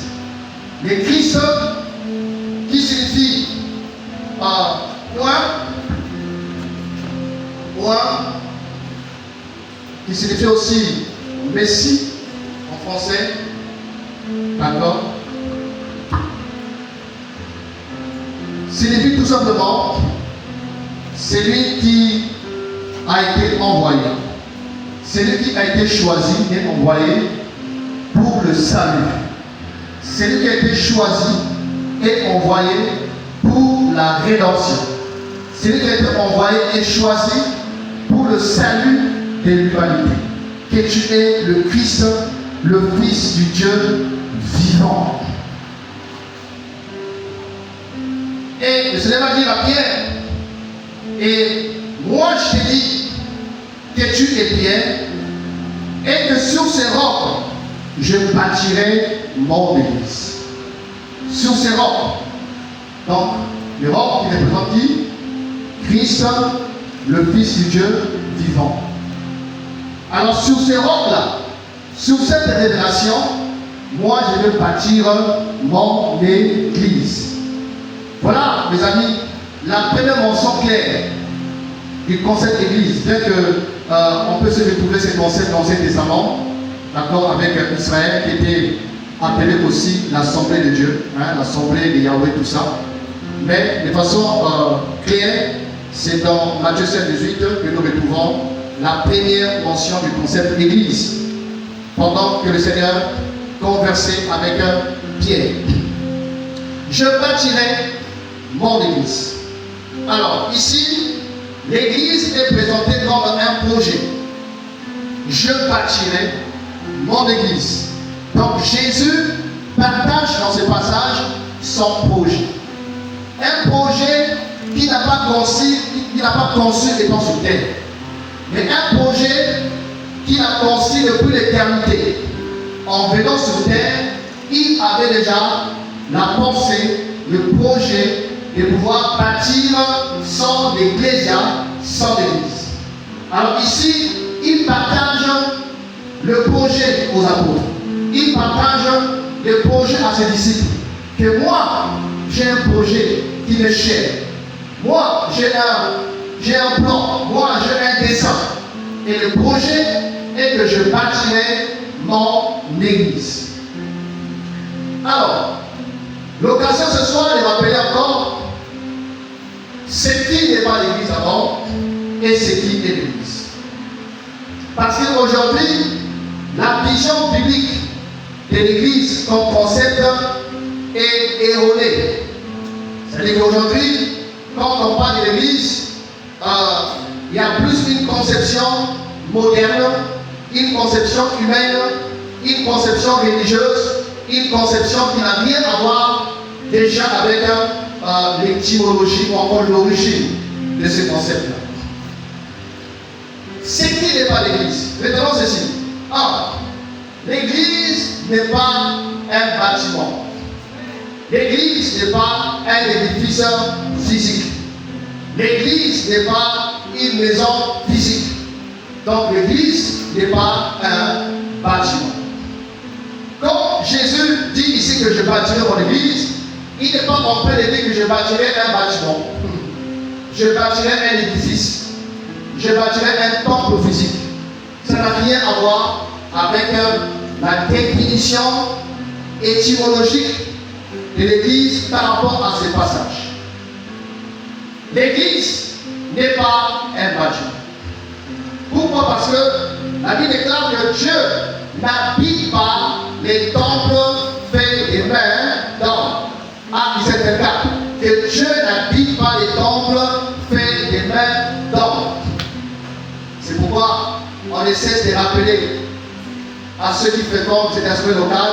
Le Christ qui signifie qui signifie aussi Messie en français. D'accord? Signifie tout simplement celui qui a été envoyé. Celui qui a été choisi et envoyé pour le salut. Celui qui a été choisi et envoyé pour la rédemption. Celui qui a été envoyé et choisi pour le salut de l'humanité. Que tu es le Christ, le Fils du Dieu vivant. Et le Seigneur va dire à Pierre, et moi je te dis que tu es Pierre, et que sur ces rocs, je bâtirai mon église. Sur ces rocs. Donc, les rocs qui représentent qui? Christ, le Fils du Dieu vivant. Alors, sur ces rocs-là, sur cette révélation, moi je vais bâtir mon église. Voilà, mes amis, la première mention claire du concept église. Bien que on peut se retrouver ces concepts dans l'Ancien Testament, d'accord, avec Israël qui était appelé aussi l'Assemblée de Dieu, hein, l'Assemblée de Yahweh, tout ça. Mais de façon claire, c'est dans Matthieu 7, 18 que nous retrouvons la première mention du concept église, pendant que le Seigneur conversait avec Pierre. Je bâtirai mon église. Alors, ici, l'église est présentée comme un projet. Je bâtirai mon église. Donc, Jésus partage dans ce passage son projet. Un projet qu'il n'a pas conçu étant sur terre. Mais un projet qu'il a conçu depuis l'éternité. En venant sur terre, il avait déjà la pensée, le projet de pouvoir bâtir son ecclésia, son église. Alors ici, il partage le projet aux apôtres. Il partage le projet à ses disciples. Que moi, j'ai un projet qui me cher. Moi, j'ai un plan, moi, j'ai un dessein. Et le projet est que je bâtirai mon église. Alors, l'occasion ce soir est de rappeler encore ce qui n'est pas l'église avant et ce qui est l'église. Parce qu'aujourd'hui, la vision biblique de l'église comme concept est erronée. C'est-à-dire qu'aujourd'hui, quand on parle de l'église, il y a plus une conception moderne, une conception humaine, une conception religieuse, une conception qui n'a rien à voir déjà avec l'étymologie ou encore l'origine de ce concept-là. Ce qui n'est pas l'église. Maintenant ceci. L'église n'est pas un bâtiment. L'église n'est pas un édifice physique. L'église n'est pas une maison physique. Donc l'église n'est pas un bâtiment. Quand Jésus dit ici que je bâtirai mon église, il n'est pas en train de dire que je bâtirai un bâtiment. Je bâtirai un édifice. Je bâtirai un temple physique. Ça n'a rien à voir avec la définition étymologique de l'église par rapport à ces passages. L'église n'est pas un bâtiment. Pourquoi? Parce que la Bible déclare que Dieu n'habite pas les temples faits des mains d'hommes. C'est le cas. Que Dieu n'habite pas les temples faits des mains d'hommes. C'est pourquoi on essaie de rappeler à ceux qui fréquentent cet aspect local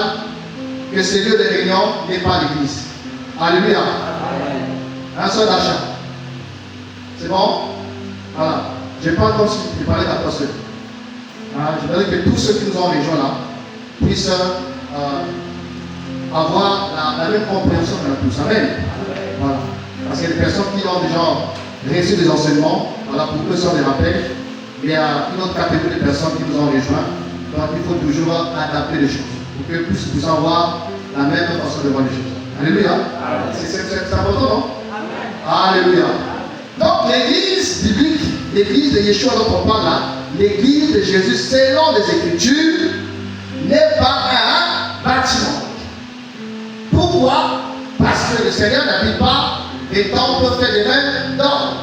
que ce lieu de réunion n'est pas l'église. Alléluia. Un seul achat. C'est bon? Voilà. Je parle comme si je parlais d'apostolique. Je voudrais que tous ceux qui nous ont rejoints là puissent avoir la même compréhension de la tous. Amen. Voilà. Parce qu'il y a des personnes qui ont déjà reçu des enseignements. Voilà, pour eux, sont des rappels. Il y a une autre catégorie de personnes qui nous ont rejoints. Donc il faut toujours adapter les choses. Pour que tous puissent avoir la même façon de voir les choses. Alléluia. C'est important, non? Amen. Alléluia. Donc l'église biblique, l'église de Yeshua dont on parle là, l'église de Jésus selon les Écritures, n'est pas un bâtiment. Pourquoi? Parce que le Seigneur n'habite pas les temples faits des mains d'hommes.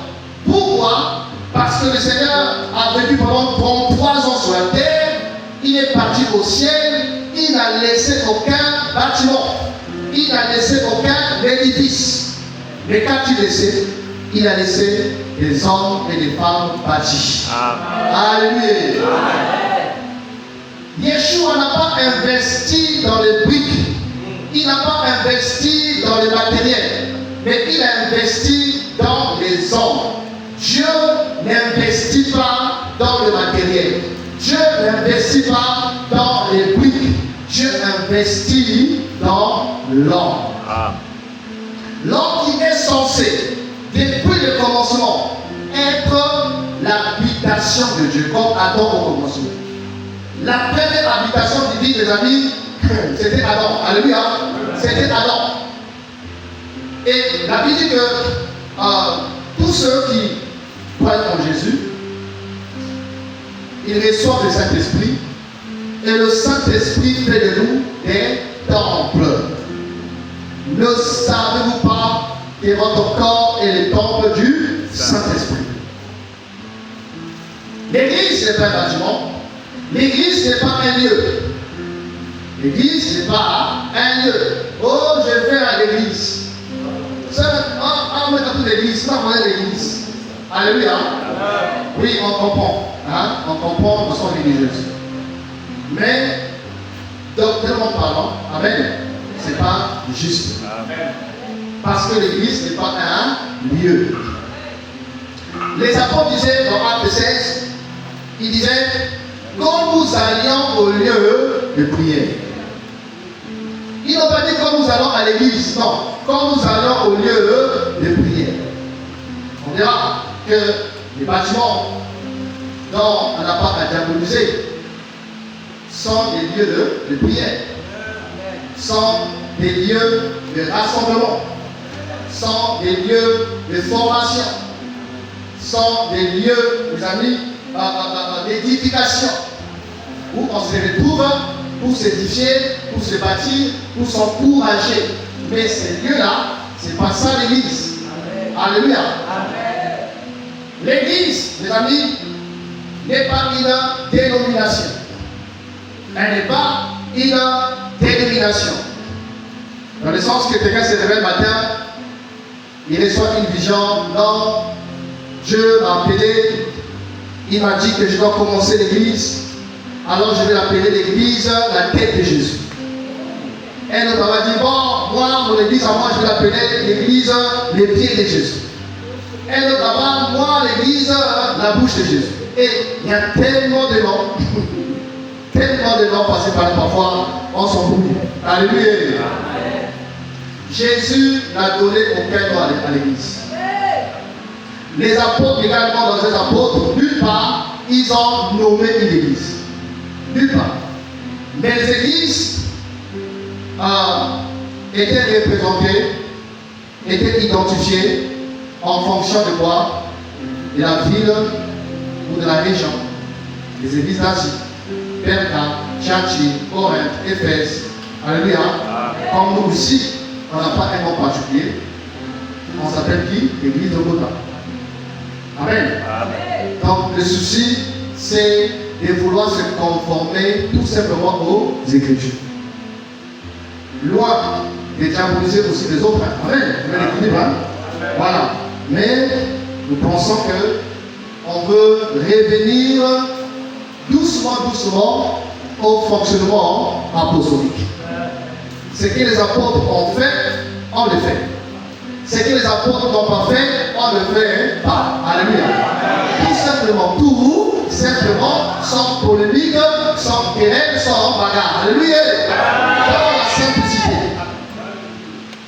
Pourquoi? Parce que le Seigneur a vécu pendant 33 ans sur la terre, il est parti au ciel, il n'a laissé aucun bâtiment, il n'a laissé aucun édifice. Mais quand il a laissé des hommes et des femmes bâtis. Alléluia. Yeshua n'a pas investi dans les briques, il n'a pas investi dans les matériels, mais il a investi dans les hommes. Dieu n'investit pas dans le matériel. Dieu n'investit pas dans les briques. Dieu investit dans l'homme. L'homme qui est censé, depuis le commencement, être l'habitation de Dieu, comme Adam au commencement. La première habitation divine, les amis, c'était Adam. Alléluia. C'était Adam. Et la Bible dit que tous ceux qui croient en Jésus, ils reçoivent le Saint-Esprit. Et le Saint-Esprit fait de nous des temples. Ne savez-vous pas que votre corps est le temple du Saint-Esprit? L'église n'est pas un bâtiment. L'église n'est pas un lieu. L'église n'est pas un lieu. Oh, je vais à l'église. On met dans l'église, pas vraiment l'église. Alléluia. Oui, on comprend. On comprend de façon religieuse. Mais, doctrinalement parlant, amen, c'est pas juste. Parce que l'église n'est pas un lieu. Les apôtres disaient dans Acte 16, ils disaient, quand nous allions au lieu de prière. Ils n'ont pas dit quand nous allons à l'église, non. Quand nous allons au lieu de prière. On dira que les bâtiments dont on n'a pas à diaboliser sont des lieux de prière, sont des lieux de rassemblement, sont des lieux de formation, sont des lieux, mes amis, d'édification, où on se retrouve pour s'édifier, pour se bâtir, pour s'encourager. Mais ces lieux-là, c'est pas ça l'église. Alléluia. L'église, mes amis, n'est pas une dénomination. Elle n'est pas une dénomination. Dans le sens que quelqu'un se réveille le matin, il reçoit une vision. Non, Dieu m'a appelé, il m'a dit que je dois commencer l'église. Alors je vais l'appeler l'église la tête de Jésus. Un autre va dire, bon, moi, mon église à moi, je vais l'appeler l'église les pieds de Jésus. Un autre va, moi, l'église la bouche de Jésus. Et il y a tellement de noms, tellement de noms passés par là, parfois, on s'en fout. Alléluia. Jésus n'a donné aucun nom à l'église. Les apôtres également, dans les apôtres, nulle part, ils ont nommé une église. Nulle part. Mais les églises étaient représentées, étaient identifiées en fonction de quoi? De la ville ou de la région. Les églises d'Asie, Perga, Tchatchi, Corinthe, Éphèse. Alléluia. Comme nous aussi, on n'a pas un nom particulier. On s'appelle qui? L'église de Bogota. Amen. Donc le souci, c'est de vouloir se conformer tout simplement aux Écritures. Loin de diaboliser aussi les autres. Amen. Voilà. Mais nous pensons que on veut revenir doucement au fonctionnement apostolique. Ce que les apôtres ont fait, on le fait. Ce que les apôtres n'ont pas fait, on ne le fait pas. Alléluia. Tout simplement, sans polémique, sans querelle, sans bagarre. Alléluia. Dans la simplicité.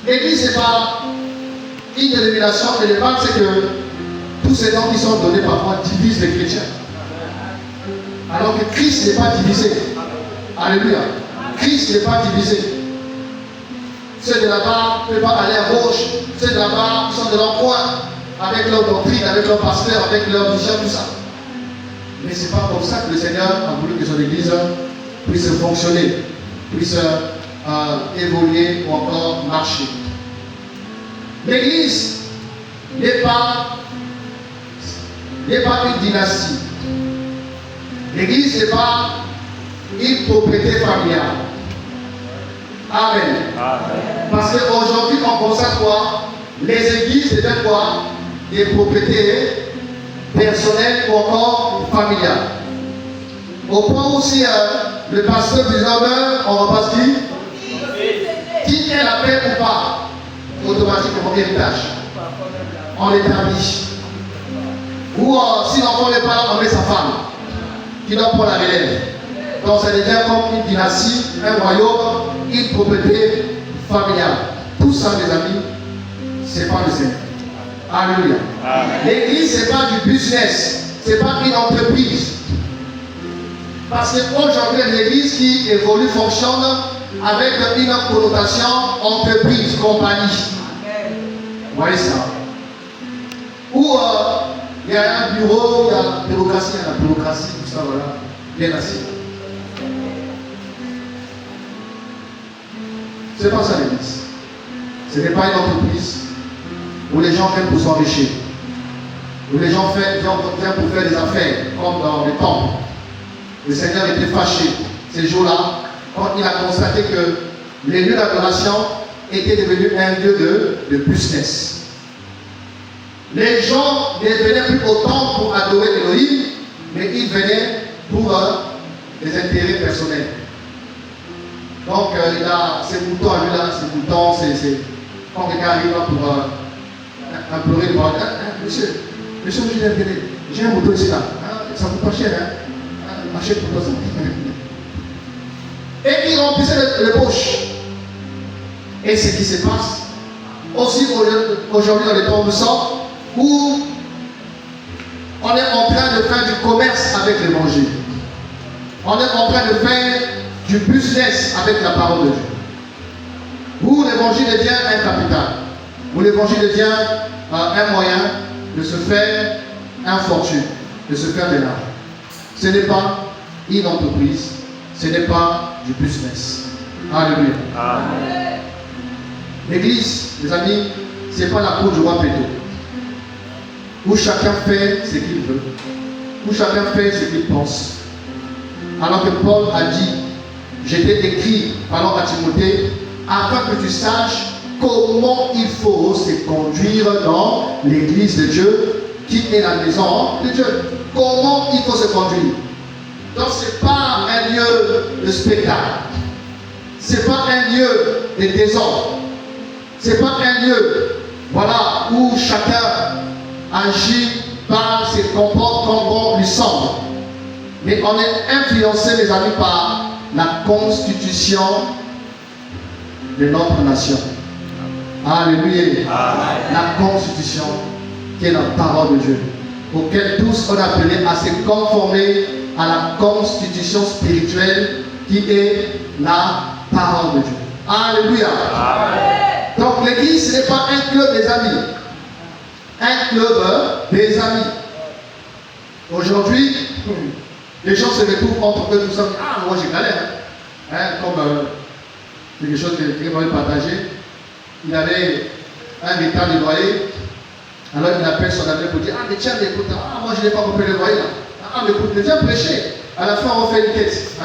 L'église, ce n'est pas une dénomination. Et le mal, c'est que tous ces noms qui sont donnés parfois divisent les chrétiens. Alors que Christ n'est pas divisé. Alléluia. Christ n'est pas divisé. Ceux de là-bas ne peuvent pas aller à gauche. Ceux de là-bas sont de leur coin, avec leur doctrine, avec leur pasteur, avec leur vision, tout ça. Mais ce n'est pas comme ça que le Seigneur a voulu que son Église puisse fonctionner, puisse évoluer ou encore marcher. L'Église n'est pas une dynastie. L'Église n'est pas une propriété familiale. Amen. Parce qu'aujourd'hui, on constate quoi? Les églises deviennent quoi? Des propriétés personnelles ou encore familiales. Au point où si le pasteur dit on repasse qui est la paix ou pas, automatiquement héritage. On l'établit. Ou si l'enfant n'est pas là, on met sa femme qui doit prendre la relève. Donc ça devient comme une dynastie, un royaume, une propriété familiale. Tout ça, mes amis, c'est pas le Seigneur. Alléluia. L'église, c'est pas du business, c'est pas une entreprise. Parce qu'aujourd'hui, l'église qui évolue fonctionne avec une connotation entreprise, compagnie. Vous voyez ça? Où il y a un bureau, il y a la bureaucratie, tout ça, voilà, bien assis. Ce n'est pas ça l'église. Ce n'est pas une entreprise où les gens viennent pour s'enrichir, où les gens viennent pour faire des affaires, comme dans les temples. Le Seigneur était fâché ces jours-là quand il a constaté que les lieux d'adoration étaient devenus un lieu de business. Les gens ne venaient plus autant pour adorer Elohim, mais ils venaient pour des intérêts personnels. Donc il a ces boutons à lui là, ces boutons, c'est quand quelqu'un arrive là pour implorer le bordel. Monsieur, j'ai un bouton ici là, ça coûte pas cher, achète pour toi ça. Et il remplissait les poches. Et ce qui se passe, aussi aujourd'hui dans les temps où nous sommes, où on est en train de faire du commerce avec l'évangile. On est en train de faire du business avec la parole de Dieu. Où l'évangile devient un capital. où l'évangile devient un moyen de se faire un fortune, de se faire de l'argent. Ce n'est pas une entreprise, ce n'est pas du business. Alléluia. Amen. L'église, les amis, ce n'est pas la cour du roi Péto, où chacun fait ce qu'il veut, où chacun fait ce qu'il pense. Alors que Paul a dit, je t'ai écrit, parlant à Timothée, afin que tu saches comment il faut se conduire dans l'église de Dieu, qui est la maison de Dieu. Comment il faut se conduire. Donc ce n'est pas un lieu de spectacle. Ce n'est pas un lieu de désordre. Ce n'est pas un lieu, voilà, où chacun agit, parle, se comporte comme bon lui semble. Mais on est influencé, les amis, par la constitution de notre nation. Alléluia. Amen. La constitution qui est la parole de Dieu, auquel tous on est appelés à se conformer à la constitution spirituelle qui est la parole de Dieu. Alléluia. Amen. Donc l'église, ce n'est pas un club des amis. Un club des amis. Aujourd'hui, les gens se retrouvent entre eux tout ça. Ah, moi j'ai galère. Comme quelque chose que quelqu'un m'avait partagé. Il avait un retard de loyer. Alors il appelle son ami pour dire, ah mais tiens, écoute, moi je n'ai pas compris le loyer là. Ah mais écoute, viens prêcher. À la fin on fait une quête.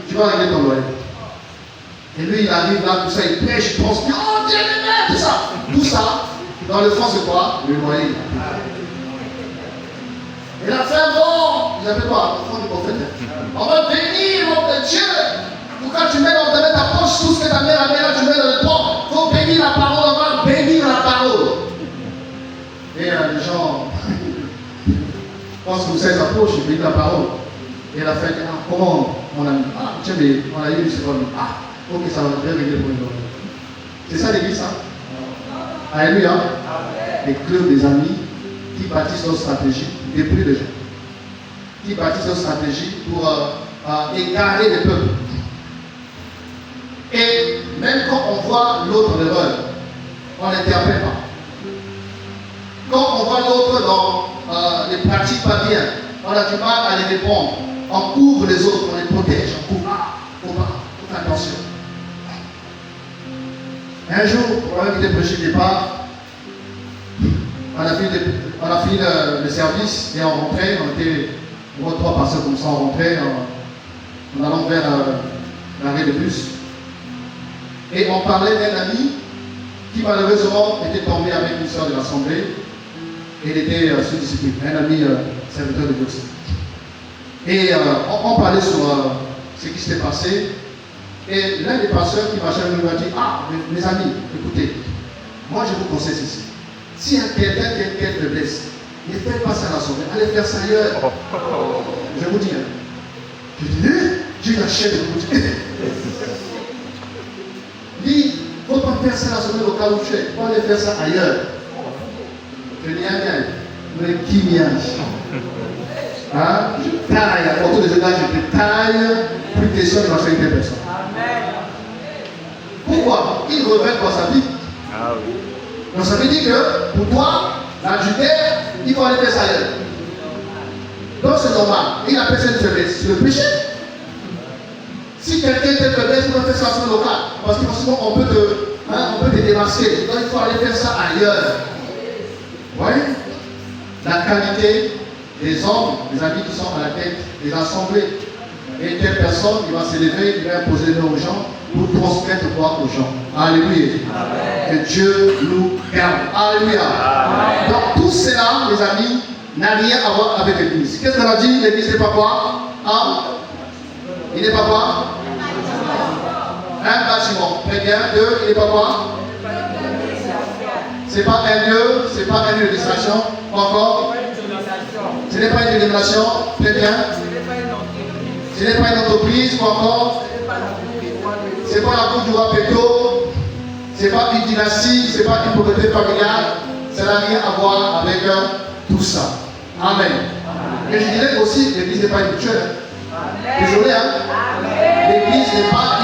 Tu vas régler ton loyer. Et lui il arrive là, tout ça, il prêche, il pense, oh Dieu aimé, tout ça. Tout ça, dans le fond c'est quoi? Le loyer. Et la fin, bon, vous savez quoi, au fond du prophète, on va bénir notre Dieu. Pour quand tu mets dans ta poche tout ce que ta mère a mis là, tu mets dans le port. Il faut bénir la parole, on va bénir la parole. Et les gens pensent que vous savez sa poche, ils bénissent la parole. Et la fin, comment on a mis? Ah, tiens, mais on a eu une seconde. Ah, ok, ça va bien régler pour une journée. C'est ça l'église, ça? Alléluia. Les clubs des amis qui bâtissent leur stratégie, dépouillent les gens. Qui bâtissent leur stratégie pour égarer les peuples. Et même quand on voit l'autre en erreur, on n'interpelle pas. Quand on voit l'autre dans les pratiques pas bien, on a du mal à les répondre. On couvre les autres, on les protège, on couvre. Ah, faut faire attention. Un jour, on avait été prêcher des départ. On a fini le service et on rentrait, on était trois personnes comme ça, on rentrait en allant vers l'arrêt de bus. Et on parlait d'un ami qui malheureusement était tombé avec une soeur de l'Assemblée. Il était sous discipline, un ami serviteur de Dieu. Et on parlait sur ce qui s'était passé. Et l'un des pasteurs qui marchait avec nous a dit, ah, mes amis, écoutez, moi je vous conseille ceci. Si un quelqu'un qui a une faiblesse, ne faites pas ça à l'Assemblée, allez faire ça ailleurs. Je vous dis, je dis, j'ai la chaîne de vous dire. Il ne faut pas faire ça à l'Assemblée locale où tu es, il faut aller faire ça ailleurs. Je dis, mais qui m'y a je taille, à partir de ce là, je te taille, plus question de marcher avec des personnes. Pourquoi? Il revient dans sa vie. Ah oui. Donc ça veut dire que pour toi, la Judée, il faut aller faire ça ailleurs. Donc c'est normal. Il appelle ça une faiblesse. C'est le péché. Si quelqu'un est une faiblesse, il doit faire ça à son local. Parce que forcément, on peut te démasquer. Donc il faut aller faire ça ailleurs. Oui. La qualité des hommes, des amis qui sont à la tête des assemblées. Et telle personne, il va s'élever, il va imposer les mains aux gens pour transmettre quoi aux gens. Alléluia. Amen. Que Dieu nous garde. Alléluia. Amen. Donc tout cela, mes amis, n'a rien à voir avec l'église. Qu'est-ce qu'on a dit? L'église n'est pas quoi? Il n'est pas quoi? Un bâtiment. Très bien. Deux, il n'est pas quoi? Ce n'est pas un lieu, ce n'est pas un lieu de distraction. Encore? Ce n'est pas une dénomination. Très bien. Ce n'est pas une entreprise. Encore? Ce n'est pas la cour du roi Péto. Ce n'est pas une dynastie. Ce n'est pas une propriété familiale. Ça n'a rien à voir avec tout ça. Amen. Et je dirais aussi, l'église n'est pas une mutuelle. Désolé, l'église n'est pas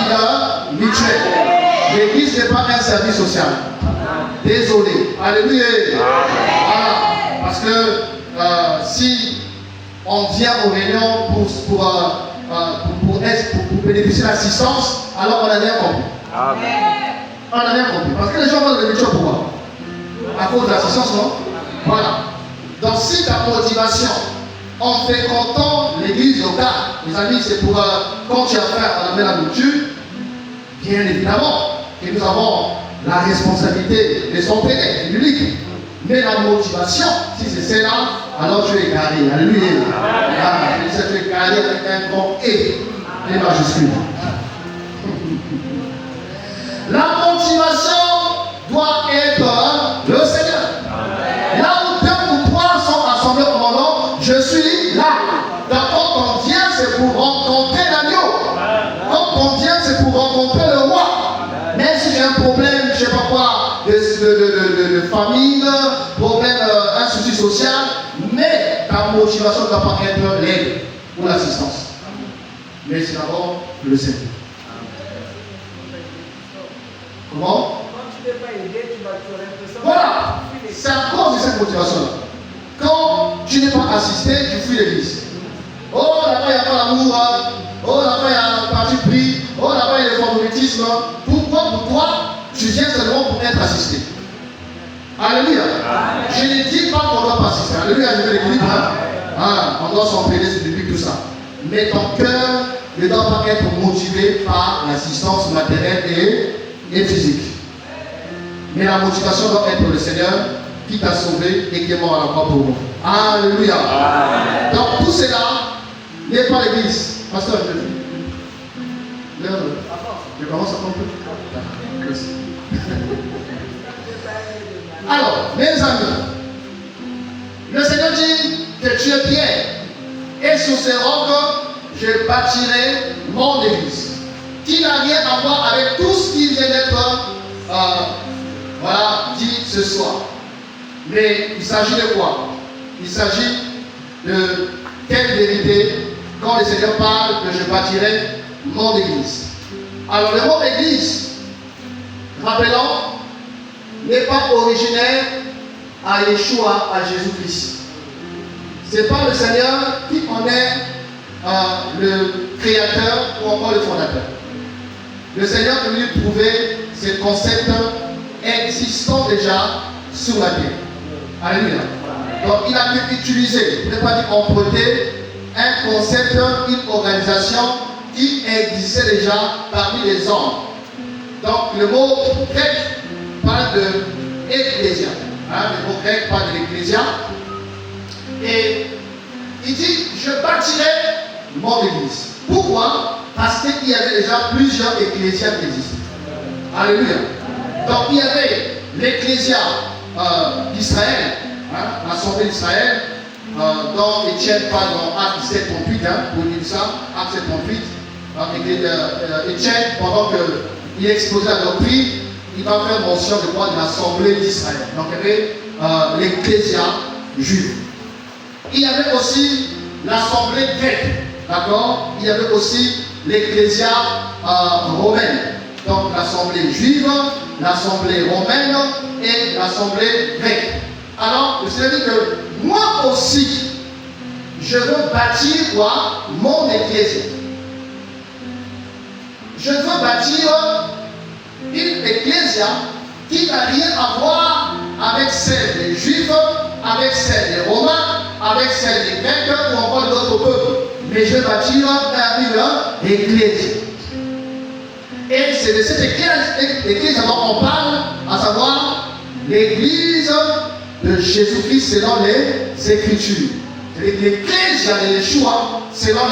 une mutuelle. L'église n'est pas un service social. désolé. Alléluia. Voilà. Parce que si on vient aux réunions pour bénéficier de l'assistance, alors on n'a rien compris. On n'a rien compris. Parce que les gens vont de l'émission pourquoi? À cause de l'assistance, non? Voilà. Donc si ta motivation, en fréquentant l'église locale, les amis, c'est pour quand tu as affaire à la nourriture, bien évidemment que nous avons la responsabilité de s'en payer, c'est biblique. Mais la motivation, si c'est celle-là, alors tu es égaré. Alléluia. Tu es égaré avec un grand et majuscule. La motivation doit être le Seigneur. Là où 2 ou 3 sont assemblés au moment, je suis là. Donc quand on vient, c'est pour rencontrer l'agneau. Quand on vient, c'est pour rencontrer le roi. Même si j'ai un problème, je ne sais pas quoi, de famille, problème, un souci social, mais ta motivation ne doit pas être l'aide ou l'assistance. Mais c'est d'abord le Seigneur. Comment? Quand tu n'es pas aidé, tu vas te l'impression. Voilà, c'est à cause de cette motivation-là. Quand tu n'es pas assisté, tu fuis l'église. Oh, là-bas, il n'y a pas l'amour. Oh, là-bas, il y a un parti pris. Oh, là-bas, il y a le favoritisme. Pourquoi pour toi, tu viens seulement pour être assisté? Alléluia. Je ne dis pas qu'on ne doit pas assister. Alléluia, je veux l'équilibre. On doit s'entraîner, c'est biblique, tout ça. Mais ton cœur ne doit pas être motivé par l'assistance matérielle et physique. Mais la motivation doit être le Seigneur qui t'a sauvé et qui est mort à la croix pour nous. Alléluia. Donc tout cela n'est pas l'église. Pasteur, je commence à comprendre. Merci. Alors, mes amis, le Seigneur dit que tu es Pierre, et sur ces rocs, je bâtirai mon église, qui n'a rien à voir avec tout ce qui vient d'être dit ce soir. Mais il s'agit de quoi? Il s'agit de quelle vérité quand le Seigneur parle que je bâtirai mon église. Alors le mot église, rappelons, n'est pas originaire à Yeshua, à Jésus-Christ. Ce n'est pas le Seigneur qui en est le créateur ou encore le fondateur. Le Seigneur est venu prouver ces concepts existants déjà sur la terre. Alléluia. Donc il a pu utiliser, je ne vais pas dire emprunter, un concept, une organisation qui existait déjà parmi les hommes. Donc le mot grec parle de ecclésia. Le mot grec parle de l'ecclésia. Et il dit, je bâtirai mon église. Pourquoi? Parce qu'il y avait déjà plusieurs ecclésias qui existaient. Alléluia. Donc il y avait l'ecclésia d'Israël, l'assemblée d'Israël, dont Étienne parle dans Acte 7:38, pour dire ça, Acte 7:38. Étienne, pendant qu'il exposait la doctrine, il va faire mention de quoi? De l'assemblée d'Israël. Donc il y avait l'ecclésia juive. Il y avait aussi l'assemblée grecque, d'accord? Il y avait aussi l'ecclésia romaine. Donc l'assemblée juive, l'assemblée romaine et l'assemblée grecque. Alors, le Seigneur dit que moi aussi, je veux bâtir quoi? Mon ecclésia. Je veux bâtir une ecclésia qui n'a rien à voir avec celle des Juifs, avec celle des Romains, avec celle des Grecs ou encore d'autres peuples. Mais je veux bâtir une ecclésia. Et c'est de cette église dont on parle, à savoir l'église de Jésus-Christ selon les Écritures. L'église de Yeshua selon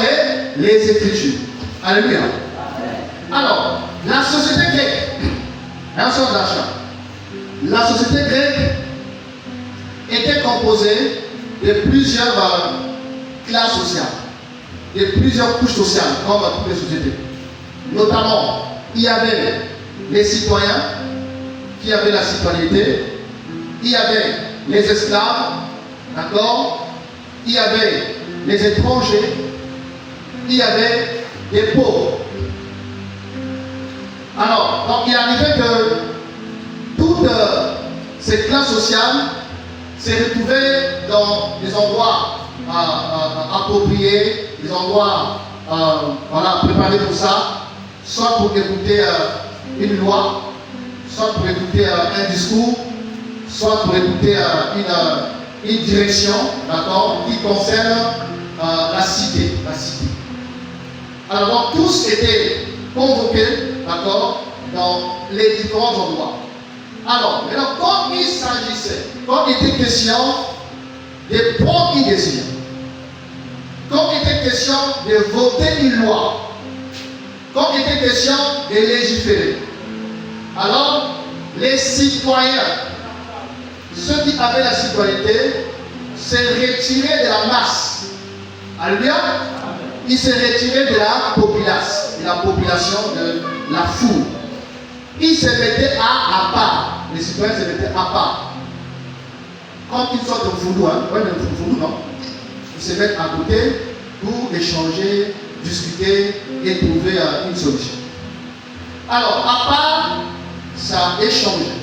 les Écritures. Alléluia. Alors, la société grecque, un sort d'achat. La société grecque était composée de plusieurs classes sociales, de plusieurs couches sociales, comme dans toutes les sociétés. Notamment, il y avait les citoyens qui avaient la citoyenneté, il y avait les esclaves, d'accord, il y avait les étrangers, il y avait les pauvres. Alors, donc il arrivait que toute ces classes sociales se retrouvaient dans des endroits appropriés, des endroits préparés pour ça, soit pour écouter une loi, soit pour écouter un discours, soit pour écouter une direction, d'accord, qui concerne la cité. Alors donc, tous étaient convoqués, d'accord, dans les différents endroits. Alors, maintenant, quand il s'agissait, quand il était question de prendre une décision, quand il était question de voter une loi, quand il était question de légiférer, alors les citoyens, ceux qui avaient la citoyenneté, se retiraient de la masse. Alléluia. Ils se retiraient de la population, de la foule. Ils se mettaient à part. Les citoyens se mettaient à part. Quand ils sortent au foulou, non. Ils se mettent à côté pour échanger, discuter et trouver une solution. Alors, à part, ça échangeait,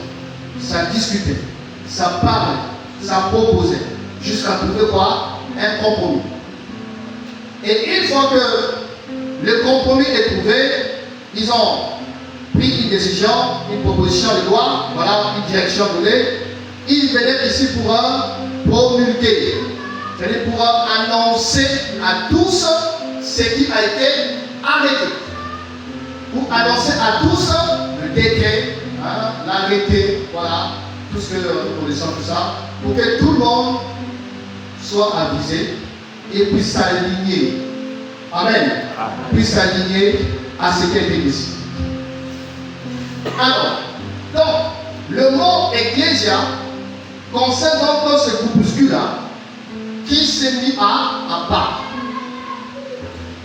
ça discutait, ça parlait, ça proposait, jusqu'à trouver quoi? Un compromis. Et une fois que le compromis est trouvé, ils ont pris une décision, une proposition de loi, voilà, une direction donnée. Ils venaient ici pour promulguer, c'est-à-dire pour annoncer à tous ce qui a été arrêté. Pour annoncer à tous le décret, l'arrêté, voilà, tout ce que nous connaissons, tout ça, pour que tout le monde soit avisé et puisse s'aligner. Amen. Puisse s'aligner à ce qui a été décidé. Alors, donc, le mot ecclésia concerne donc ce groupuscule-là qui s'est mis à part.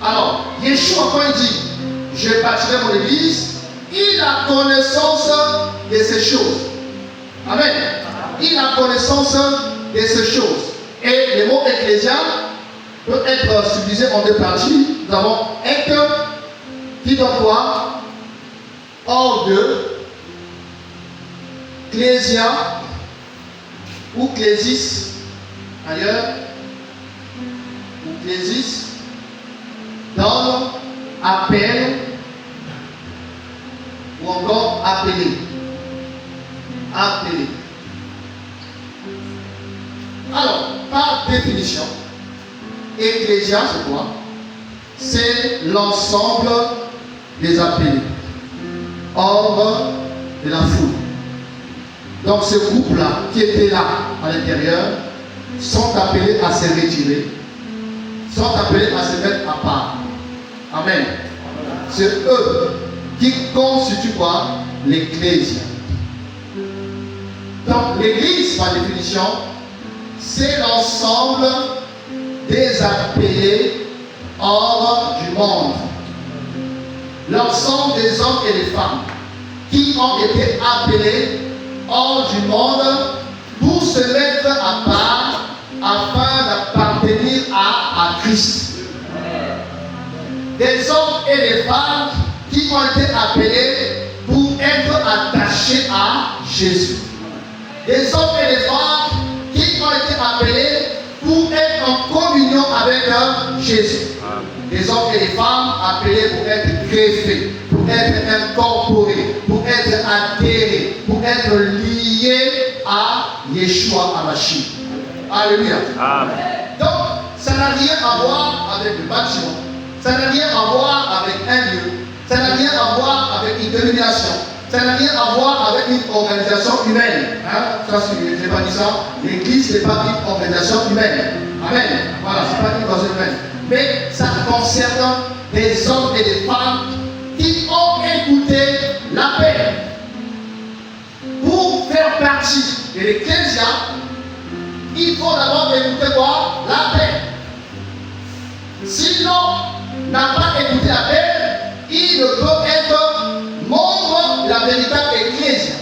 Alors, Yeshua, quand il dit je bâtirai mon église, il a connaissance de ces choses. Amen. Il a connaissance de ces choses. Et le mot ecclésia peut être subdivisé en deux parties. Nous avons ek qui donne quoi? Hors de Clésia ou Clésis ailleurs, ou Clésis donne, appel ou encore appelé. Appelé. Alors, par définition, ecclésia, c'est quoi? C'est l'ensemble des appelés, hors de la foule. Donc ce groupe-là, qui était là à l'intérieur, sont appelés à se retirer, sont appelés à se mettre à part. Amen. C'est eux qui constituent quoi? L'ecclésia. Donc l'église, par définition, c'est l'ensemble des appelés hors du monde. L'ensemble des hommes et des femmes qui ont été appelés hors du monde pour se mettre à part afin d'appartenir à Christ. Des hommes et des femmes qui ont été appelés pour être attachés à Jésus. Des hommes et des femmes qui ont été appelés pour être en communion avec Jésus. Des hommes et des femmes appelés pour être greffés, pour être incorporés, pour être adhérés, pour être liés à Yeshua HaMashiach. Alléluia. Amen. Donc, ça n'a rien à voir avec le bâtiment, ça n'a rien à voir avec un lieu, ça n'a rien à voir avec une dénomination, ça n'a rien à voir avec une organisation humaine. Ça, je n'ai pas dit ça. L'église n'est pas une organisation humaine. Amen. Voilà, ce n'est pas une organisation humaine. Mais ça concerne des hommes et des femmes qui ont écouté l'appel. Pour faire partie de l'ecclésia, il faut d'abord écouter quoi? L'appel. Sinon, n'a pas écouté l'appel, il ne peut être membre de la véritable ecclésia.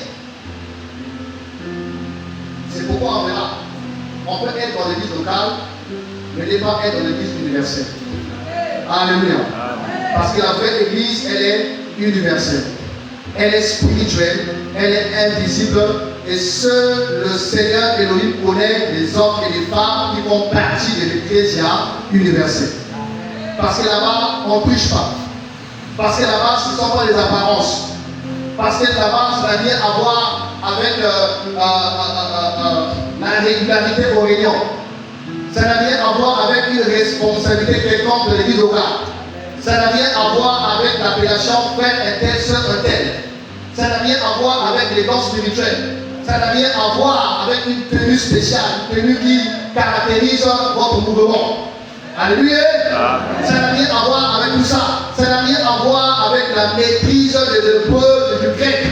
C'est pourquoi on verra. On peut être dans l'église locale, mais ne pas être dans l'église universelle. Alléluia. Parce que la vraie église, elle est universelle. Elle est spirituelle, elle est invisible, Et seul le Seigneur Elohim connaît les hommes et les femmes qui font partie de l'Ecclésia universelle. Parce que là-bas, on ne touche pas. Parce que là-bas, ce ne sont pas les apparences. Parce que là-bas, ça n'a rien à voir avec la régularité aux réunions. Ça n'a rien à voir avec une responsabilité quelconque de l'église locale. Ça n'a rien à voir avec l'appellation frère un tel, sœur un tel. Ça n'a rien à voir avec les dons spirituels. Ça n'a rien à voir avec une tenue spéciale, une tenue qui caractérise votre mouvement. Alléluia. Ça n'a rien à voir avec tout ça. Ça n'a rien à voir avec la maîtrise de l'hébreu, du grec.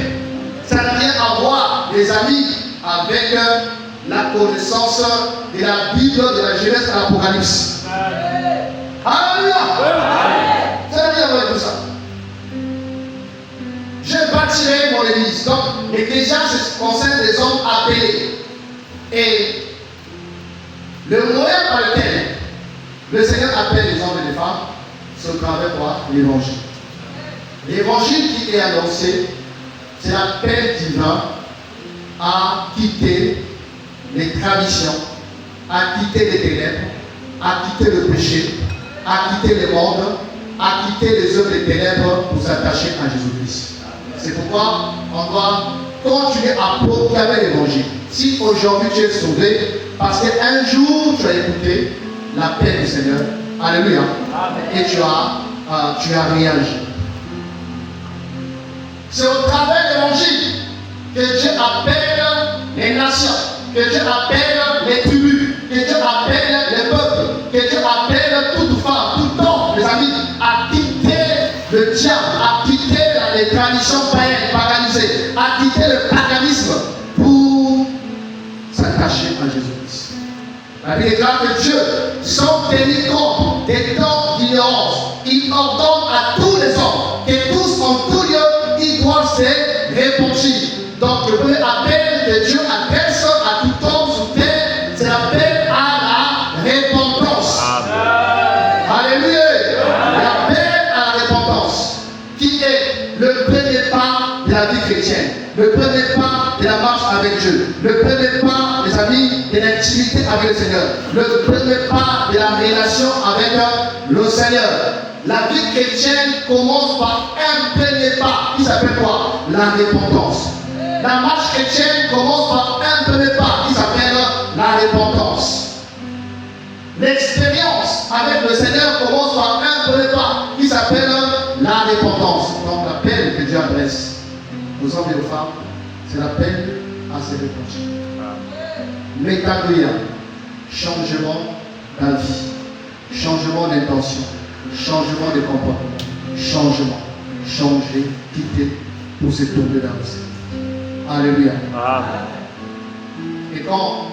Ça n'a rien à voir, les amis, avec la connaissance de la Bible, de la Genèse à l'Apocalypse. Alléluia. Ça n'a rien à voir avec tout ça. Je bâtirai mon église. Donc, l'Ecclésiaste concerne les hommes appelés. Et le moyen par lequel le Seigneur appelle les hommes et les femmes, c'est au travers de l'évangile. L'évangile qui est annoncé, c'est l'appel divin à quitter les traditions, à quitter les ténèbres, à quitter le péché, à quitter le monde, à quitter les œuvres des ténèbres pour s'attacher à Jésus-Christ. C'est pourquoi on doit continuer à proclamer l'évangile. Si aujourd'hui tu es sauvé, parce qu'un jour tu as écouté l'appel du Seigneur, alléluia, et tu as réagi. C'est au travers de l'évangile que Dieu appelle les nations, que Dieu appelle les tribus, que Dieu appelle les peuples, que Dieu appelle toute femme, tout homme, les amis, à quitter le diable, à quitter les traditions païennes, paganisées, à quitter le paganisme pour s'attacher à Jésus-Christ. La Bible déclare que Dieu, sans tenir compte des temps d'ignorance, il ordonne à tous les hommes que tous en tout lieu, ils doivent se repentir. Donc le premier appel que Dieu adresse à tout homme sur terre, c'est l'appel à la repentance. Alléluia. L'appel à la repentance, qui est le premier pas de la vie chrétienne, le premier pas de la marche avec Dieu, le premier pas, les amis, de l'intimité avec le Seigneur, le premier pas de la relation avec le Seigneur. La vie chrétienne commence par un premier pas qui s'appelle quoi? La repentance. La marche chrétienne commence par un premier pas qui s'appelle la repentance. L'expérience avec le Seigneur commence par un premier pas qui s'appelle la repentance. Donc l'appel que Dieu adresse aux hommes et aux femmes, c'est l'appel à se repentir. Métanoïa, changement d'avis, changement d'intention, changement de comportement, changement, changer, quitter pour se tourner vers le Seigneur. Alléluia. Et quand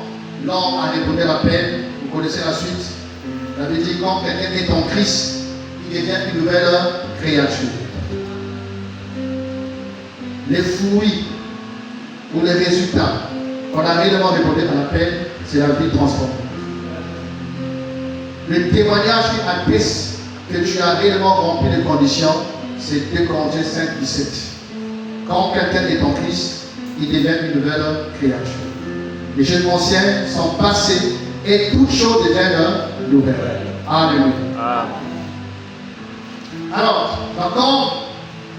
l'homme a répondu à l'appel, vous connaissez la suite. La Bible dit quand quelqu'un est en Christ, il devient une nouvelle créature. Les fruits ou les résultats, quand on a réellement répondu à l'appel, c'est la vie transformée. Le témoignage qui atteste que tu as réellement rempli les conditions, c'est 2 Corinthiens 5, 17. Quand quelqu'un est en Christ, il devient une nouvelle créature. Les choses anciennes sont passées et toutes choses deviennent nouvelles. Alléluia. Alors, quand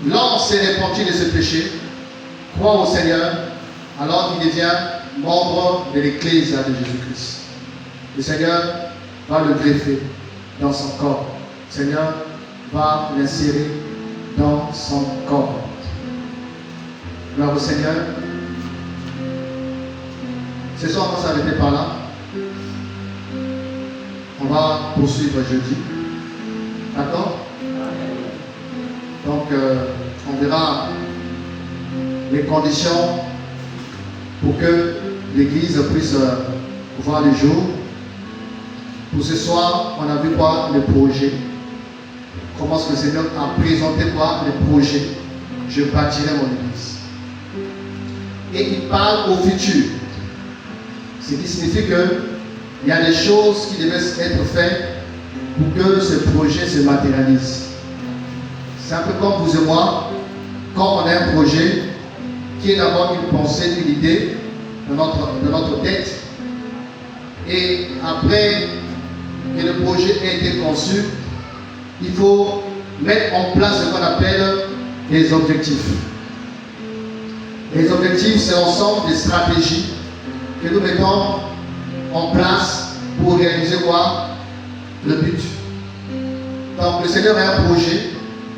l'homme s'est repenti de ce péché, croit au Seigneur, alors il devient membre de l'Église de Jésus-Christ. Le Seigneur va le greffer dans son corps. Le Seigneur va l'insérer dans son corps. Gloire au Seigneur. Ce soir, on va s'arrêter par là. On va poursuivre jeudi. D'accord? Donc, on verra les conditions pour que l'Église puisse voir le jour. Pour ce soir, on a vu quoi? Le projet. Comment est-ce que le Seigneur a présenté quoi? Le projet. Je bâtirai mon Église. Et il parle au futur. Ce qui signifie qu'il y a des choses qui devaient être faites pour que ce projet se matérialise. C'est un peu comme vous et moi, quand on a un projet qui est d'abord une pensée, une idée, de notre tête. Et après que le projet ait été conçu, il faut mettre en place ce qu'on appelle les objectifs. Les objectifs, c'est l'ensemble des stratégies que nous mettons en place pour réaliser quoi? Le but. Donc le Seigneur a un projet,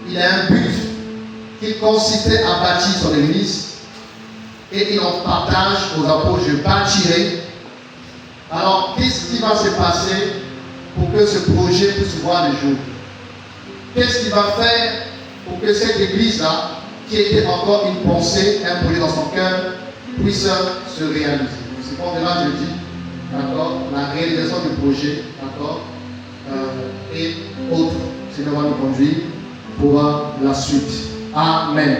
il a un but qui consistait à bâtir son église et il en partage aux apôtres, je bâtirai. Alors qu'est-ce qui va se passer pour que ce projet puisse voir le jour? Qu'est-ce qu'il va faire pour que cette église-là, qui était encore une pensée, un projet dans son cœur, puisse se réaliser? C'est pour cela que je dis, d'accord, la réalisation du projet, d'accord, et autres. Le Seigneur va nous conduire pour la suite. Amen.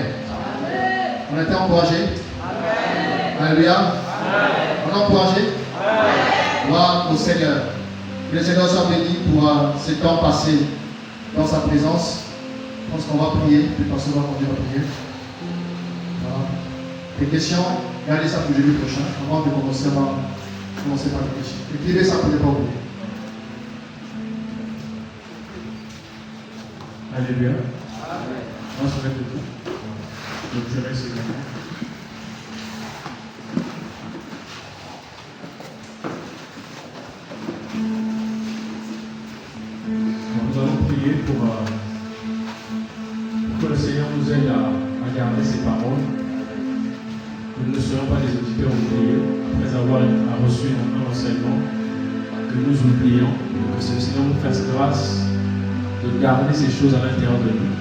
Amen. On était encouragés? Amen. Alléluia. On est encouragés? Gloire au Seigneur. Que le Seigneur soit béni pour ce temps passé dans sa présence. Je pense qu'on va prier. Le pasteur va conduire à prier. Voilà. Les questions, gardez ça pour jeudi prochain. Avant de commencer par les questions. Écrivez ça pour ne pas oublier. Alléluia. Moi, je vais te dire. Donc, je reste également. Nous allons prier pour que le Seigneur nous aide à garder ses paroles. Que nous ne soyons pas des auditeurs oubliés après avoir reçu un enseignement, que nous oublions, que le Seigneur nous fasse grâce de garder ces choses à l'intérieur de nous.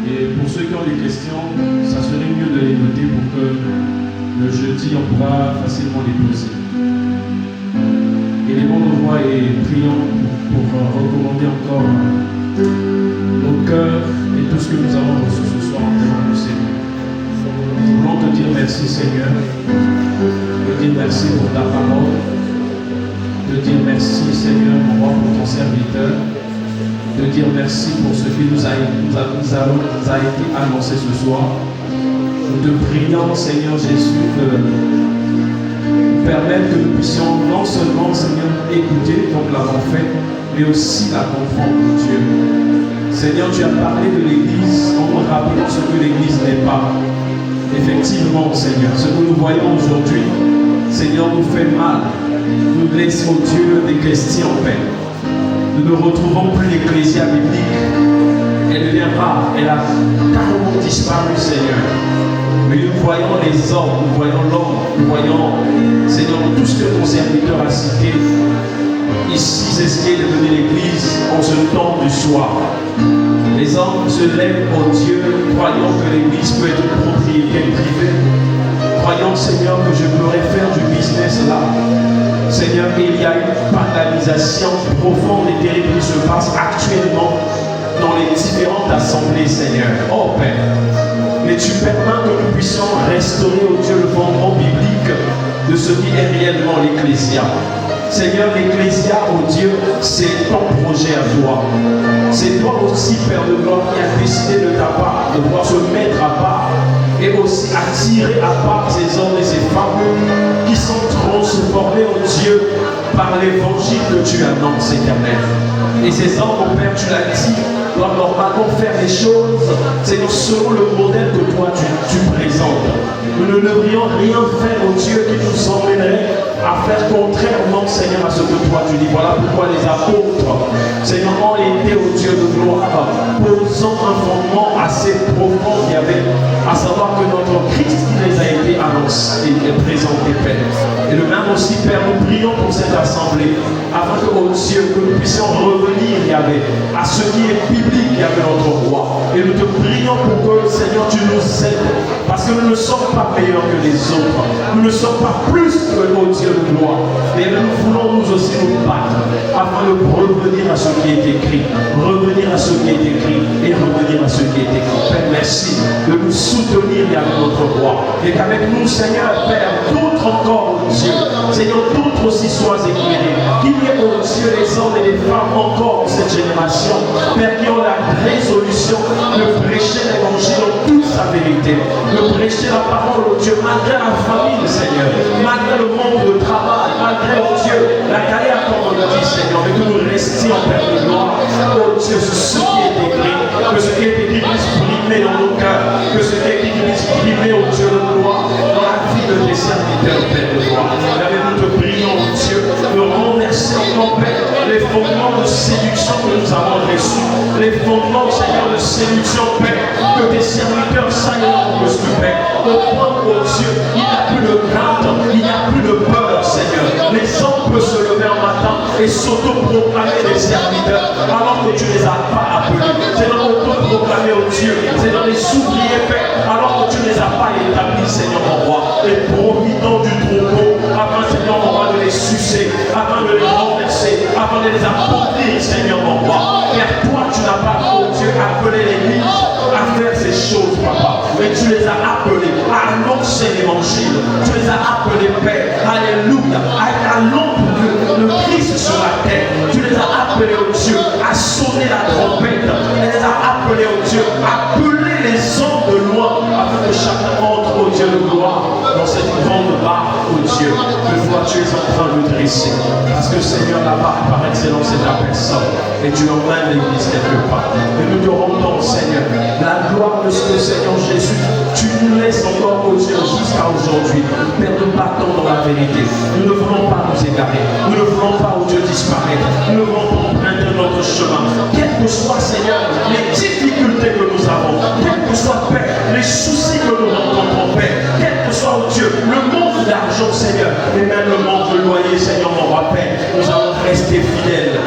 Et pour ceux qui ont des questions, ça serait mieux de les noter pour que le jeudi, on pourra facilement les poser. Élevons nos voix et prions pour recommander encore nos cœurs et tout ce que nous avons reçu ce soir devant le Seigneur. Nous voulons te dire merci, Seigneur, te dire merci pour ta parole, te dire merci, Seigneur, mon roi, pour ton serviteur, te dire merci pour ce qui nous a été annoncé ce soir. Nous te prions, Seigneur Jésus, de nous permettre que nous puissions non seulement, Seigneur, écouter, donc l'avons fait, mais aussi la comprendre, mon Dieu. Seigneur, tu as parlé de l'Église en nous rappelant ce que l'Église n'est pas. Effectivement, Seigneur, ce que nous voyons aujourd'hui, Seigneur, nous fait mal. Nous laisse, au Dieu, des questions en paix. Nous ne retrouvons plus l'Ecclésia biblique. Elle devient rare. Elle a carrément disparu, Seigneur. Mais nous voyons les hommes, nous voyons l'homme, nous voyons, Seigneur, tout ce que ton serviteur a cité. Ici, c'est ce qui est devenu l'Église en ce temps du soir. Les hommes se lèvent au Dieu, croyant que l'Église peut être une propriété privée. Croyant, Seigneur, que je pourrais faire du business là. Seigneur, il y a une paralysation profonde et terrible qui se passe actuellement dans les différentes assemblées, Seigneur. Oh Père, mais tu permets que nous puissions restaurer, au Dieu, le fondement biblique de ce qui est réellement l'Ecclésia. Seigneur, l'Ecclésia, oh Dieu, c'est ton projet à toi. C'est toi aussi, Père de gloire, qui as décidé de ta part de pouvoir se mettre à part et aussi attirer à part ces hommes et ces femmes qui sont transformés, oh Dieu, par l'évangile que tu annonces, Éternel. Et ces hommes, mon Père, tu l'as dit, doivent normalement faire les choses, c'est selon le modèle que toi tu présentes. Nous ne devrions rien faire, oh Dieu, qui nous emmènerait à faire contrairement, Seigneur, à ce que toi tu dis. Voilà pourquoi les apôtres, Seigneur, ont été, au Dieu de gloire, posant un fondement assez profond qu'il y avait, à savoir que notre Christ les a été annoncé et présenté, Père. Et le même aussi, Père, nous prions pour cette assemblée, afin que, oh Dieu, que nous puissions revenir, Yahvé, à ce qui est biblique, Yahvé, notre roi. Et nous te prions pour que, Seigneur, tu nous aides, parce que nous ne sommes pas meilleurs que les autres. Nous ne sommes pas plus que, oh Dieu, de gloire. Mais nous voulons nous aussi nous battre afin de revenir à ce qui est écrit, revenir à ce qui est écrit et revenir à ce qui est écrit. Père, merci de nous soutenir et avec notre roi. Et qu'avec nous, Seigneur, Père, d'autres encore, oh Dieu, Seigneur, d'autres aussi soient éclairés. Qu'il y ait, oh Dieu, les hommes et les femmes encore dans cette génération, Père, qui ont la résolution de prêcher l'évangile en toute sa vérité, de prêcher la parole, oh Dieu, malgré la famille, Seigneur, malgré Seigneur, mais que nous restions, Père de gloire, oh Dieu, sur ce qui est écrit, que ce qui est écrit puisse primer dans nos cœurs, que ce qui est écrit puisse primer, oh Dieu de gloire, dans la vie de tes serviteurs, Père de gloire. Nous te prions, oh Dieu, de renverser en Père les fondements de séduction que nous avons reçus, les fondements, Seigneur, de séduction, Père, que tes serviteurs saillent plus que Père. Au point, oh Dieu, il n'y a plus de crainte, il n'y a plus de peur, Seigneur. Les hommes peuvent se lever un matin et s'auto-proclamer des serviteurs alors que tu ne les as pas appelés. C'est dans l'auto-proclamer, oh Dieu, c'est dans les ouvriers, Père, alors que tu ne les as pas établis, Seigneur mon roi. Et profitons du troupeau afin, Seigneur mon roi, de les sucer, afin de les renverser, afin de les apporter, Seigneur mon roi. Car toi, tu n'as pas, oh Dieu, appelé l'Église à faire ces choses, papa. Mais tu les as appelés à annoncer l'évangile. Tu les as appelés, Père, alléluia, à être à l'ombre de Christ sur la terre. Tu les as appelés, oh Dieu, à sonner la trompette. Tu les as appelés, oh Dieu, à appeler les hommes de loin, afin que chacun entre, oh Dieu de gloire, dans cette grande barre, oh Dieu, que toi tu es en train de dresser. Parce que Seigneur, la barre par excellence c'est ta personne. Et tu emmènes l'Église quelque part. Et nous te rendons, Seigneur, la gloire de ce que, Seigneur Jésus, tu nous laisses encore, oh Dieu, jusqu'à aujourd'hui. Père, nous battons dans la vérité. Nous ne voulons pas nous égarer. Nous ne voulons pas, oh Dieu, disparaître. Nous ne voulons pas emprunter notre chemin. Quelles que soient, Seigneur, les difficultés que nous avons, quels que soient, Père, les soucis que nous rencontrons, Père, quel que soit, oh Dieu, le manque d'argent, Seigneur, et même le manque de loyer, Seigneur, mon roi, Père, nous allons rester fidèles,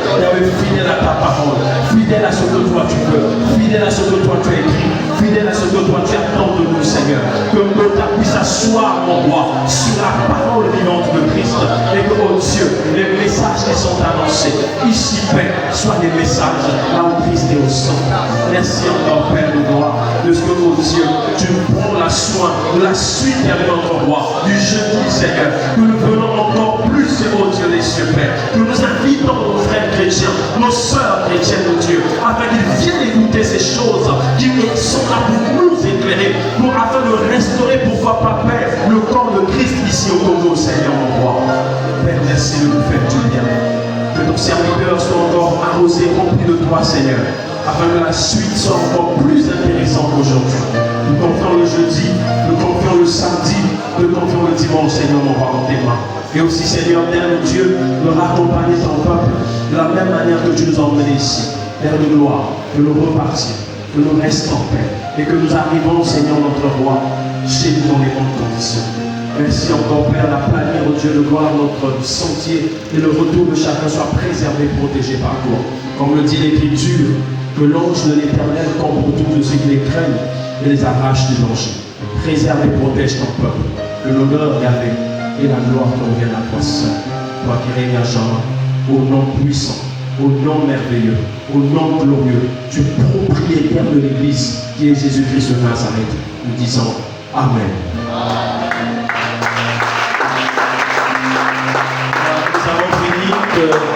fidèles à ta parole, fidèles à ce que toi tu veux, fidèles à ce que toi tu as écrit, fidèles à ce que toi tu attends de nous, Seigneur, que notre puisse s'asseoir, mon roi, sur la parole vivante de Christ, et que, oh Dieu, les messages qui sont annoncés ici, Père, soient des messages là où Christ est au centre. Merci encore, Père de gloire, de ce que, oh Dieu, tu prends la soin de la suite avec notre roi, du jeudi, Seigneur, que nous venons encore plus, oh Dieu, les cieux, Père, que nous invitons nos frères chrétiens, nos sœurs chrétiennes, oh Dieu, afin qu'ils viennent écouter ces choses qui sont là pour nous éclairer, afin de restaurer, pourquoi pas, Père, le corps de Christ ici au Congo, Seigneur, mon roi. Père, merci de nous faire du bien. Que ton serviteur soit encore arrosé, rempli de toi, Seigneur, afin que la suite soit encore plus intéressante qu'aujourd'hui. Nous confions le jeudi, nous confions le samedi, nous confions le dimanche, Seigneur, mon roi, dans tes mains. Et aussi, Seigneur, Père de Dieu, de raccompagner ton peuple de la même manière que tu nous as emmenés ici. Père de gloire, que nous repartions, que nous restons, Père, et que nous arrivons, Seigneur, notre roi, chez nous dans les bonnes conditions. Merci encore, Père, d'aplanir, au Dieu de gloire, notre sentier et le retour de chacun soit préservé, protégé par toi. Comme le dit l'Écriture, que l'ange de l'Éternel campe pour tous ceux qui les craignent et les arrache du danger. Préserve et protège ton peuple. Que l'honneur, Yahvé, et la gloire te reviennent à toi seul. Toi qui règnes à jamais, au nom puissant, au nom merveilleux, au nom glorieux, tu es propriétaire de l'Église qui est Jésus-Christ de Nazareth. Nous disons Amen. Nous avons fini de